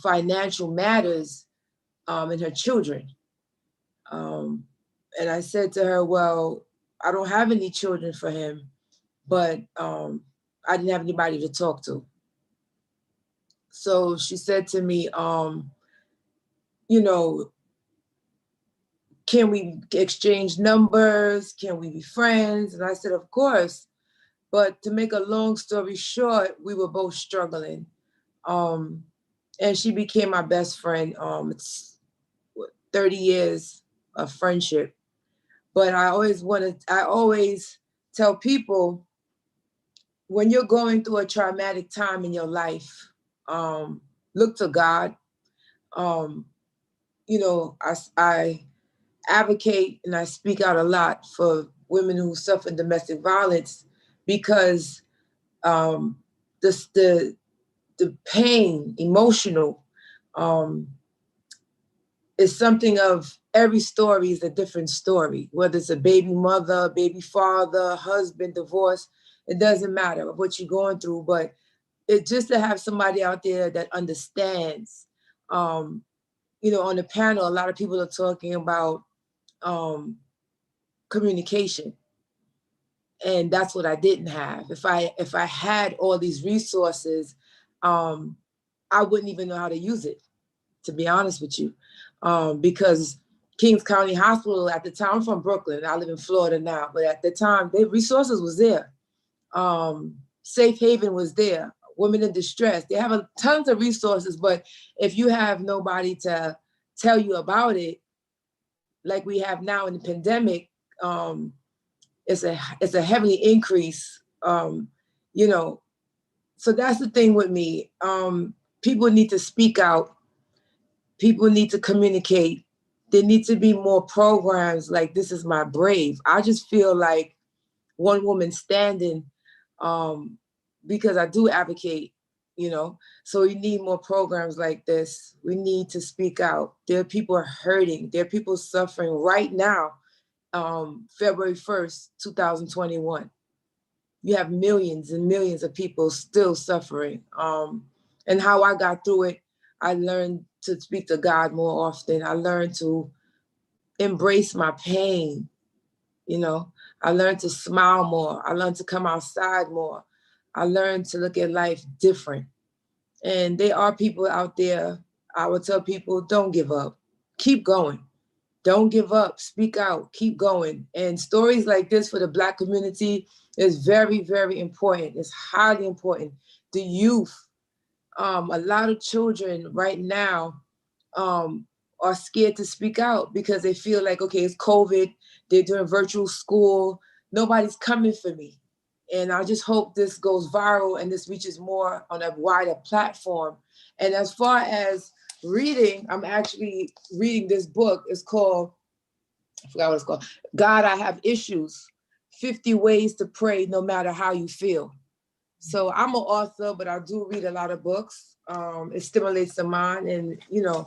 financial matters and her children. And I said to her, well, I don't have any children for him, but I didn't have anybody to talk to. So she said to me, can we exchange numbers? Can we be friends? And I said, of course. But to make a long story short, we were both struggling. And she became my best friend. It's 30 years of friendship. But I always tell people, when you're going through a traumatic time in your life, look to God. I advocate and I speak out a lot for women who suffer domestic violence, because the pain, emotional, is something of every story is a different story, whether it's a baby mother, baby father, husband, divorce, it doesn't matter what you're going through, but it's just to have somebody out there that understands. On the panel, a lot of people are talking about communication. And that's what I didn't have. If I had all these resources, I wouldn't even know how to use it, to be honest with you. Because Kings County Hospital at the time, I'm from Brooklyn, I live in Florida now, but at the time, the resources was there. Safe Haven was there, women in distress. They have tons of resources, but if you have nobody to tell you about it, like we have now in the pandemic, it's a heavily increase, So that's the thing with me. People need to speak out. People need to communicate. There need to be more programs like This Is My Brave. I just feel like one woman standing, because I do advocate, so we need more programs like this. We need to speak out. There are people hurting. There are people suffering right now. February 1st, 2021. You have millions and millions of people still suffering. And how I got through it, I learned to speak to God more often. I learned to embrace my pain. I learned to smile more. I learned to come outside more. I learned to look at life different. And there are people out there, I would tell people, don't give up. Keep going. Don't give up, speak out, keep going. And stories like this for the Black community is very, very important. It's highly important. The youth, a lot of children right now are scared to speak out because they feel like, okay, it's COVID, they're doing virtual school, nobody's coming for me. And I just hope this goes viral and this reaches more on a wider platform. And as far as reading, I'm actually reading this book. It's called, I forgot what it's called. God, I Have Issues, 50 Ways to Pray No Matter How You Feel. So I'm an author, but I do read a lot of books. It stimulates the mind, and you know,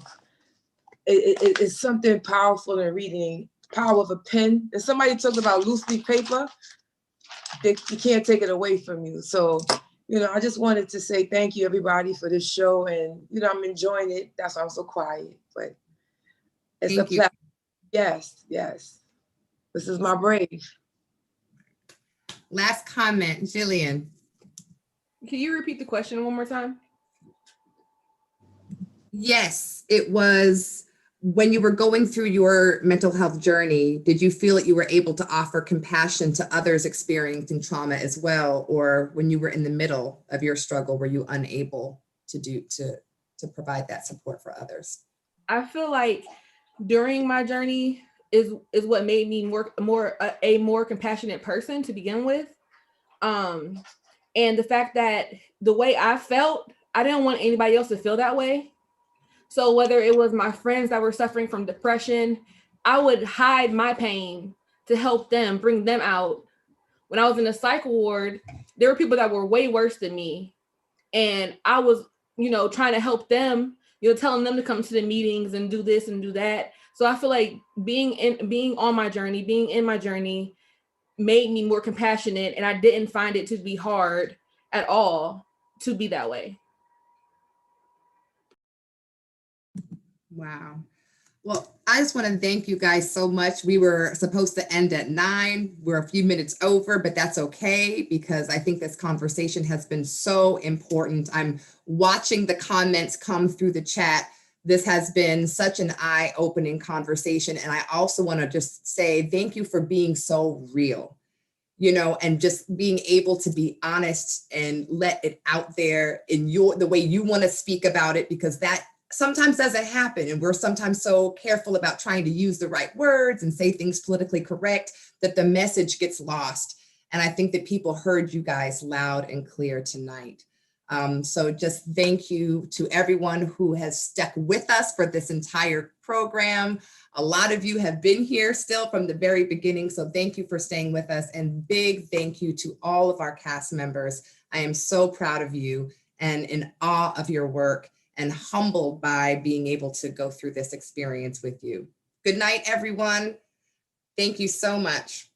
it's something powerful in reading. Power of a pen. And somebody talked about loose leaf paper. You can't take it away from you. So, you know, I just wanted to say thank you, everybody, for this show. And, you know, I'm enjoying it. That's why I'm so quiet. But it's a platform. Yes, yes. This is my brave. Last comment, Jillian. Can you repeat the question one more time? Yes, it was when you were going through your mental health journey, did you feel that you were able to offer compassion to others experiencing trauma as well? Or when you were in the middle of your struggle, were you unable to provide that support for others? I feel like during my journey is what made me a more compassionate person to begin with. And the fact that the way I felt, I didn't want anybody else to feel that way. So whether it was my friends that were suffering from depression, I would hide my pain to help them, bring them out. When I was in the psych ward, there were people that were way worse than me. And I was, you know, trying to help them, you know, telling them to come to the meetings and do this and do that. So I feel like being in my journey made me more compassionate, and I didn't find it to be hard at all to be that way. Wow. Well, I just want to thank you guys so much. We were supposed to end at 9. We're a few minutes over, but that's okay because I think this conversation has been so important. I'm watching the comments come through the chat. This has been such an eye-opening conversation. And I also want to just say thank you for being so real, you know, and just being able to be honest and let it out there in the way you want to speak about it, because that sometimes doesn't happen. And we're sometimes so careful about trying to use the right words and say things politically correct that the message gets lost. And I think that people heard you guys loud and clear tonight. So just thank you to everyone who has stuck with us for this entire program. A lot of you have been here still from the very beginning. So thank you for staying with us, and big thank you to all of our cast members. I am so proud of you and in awe of your work, and humbled by being able to go through this experience with you. Good night, everyone. Thank you so much.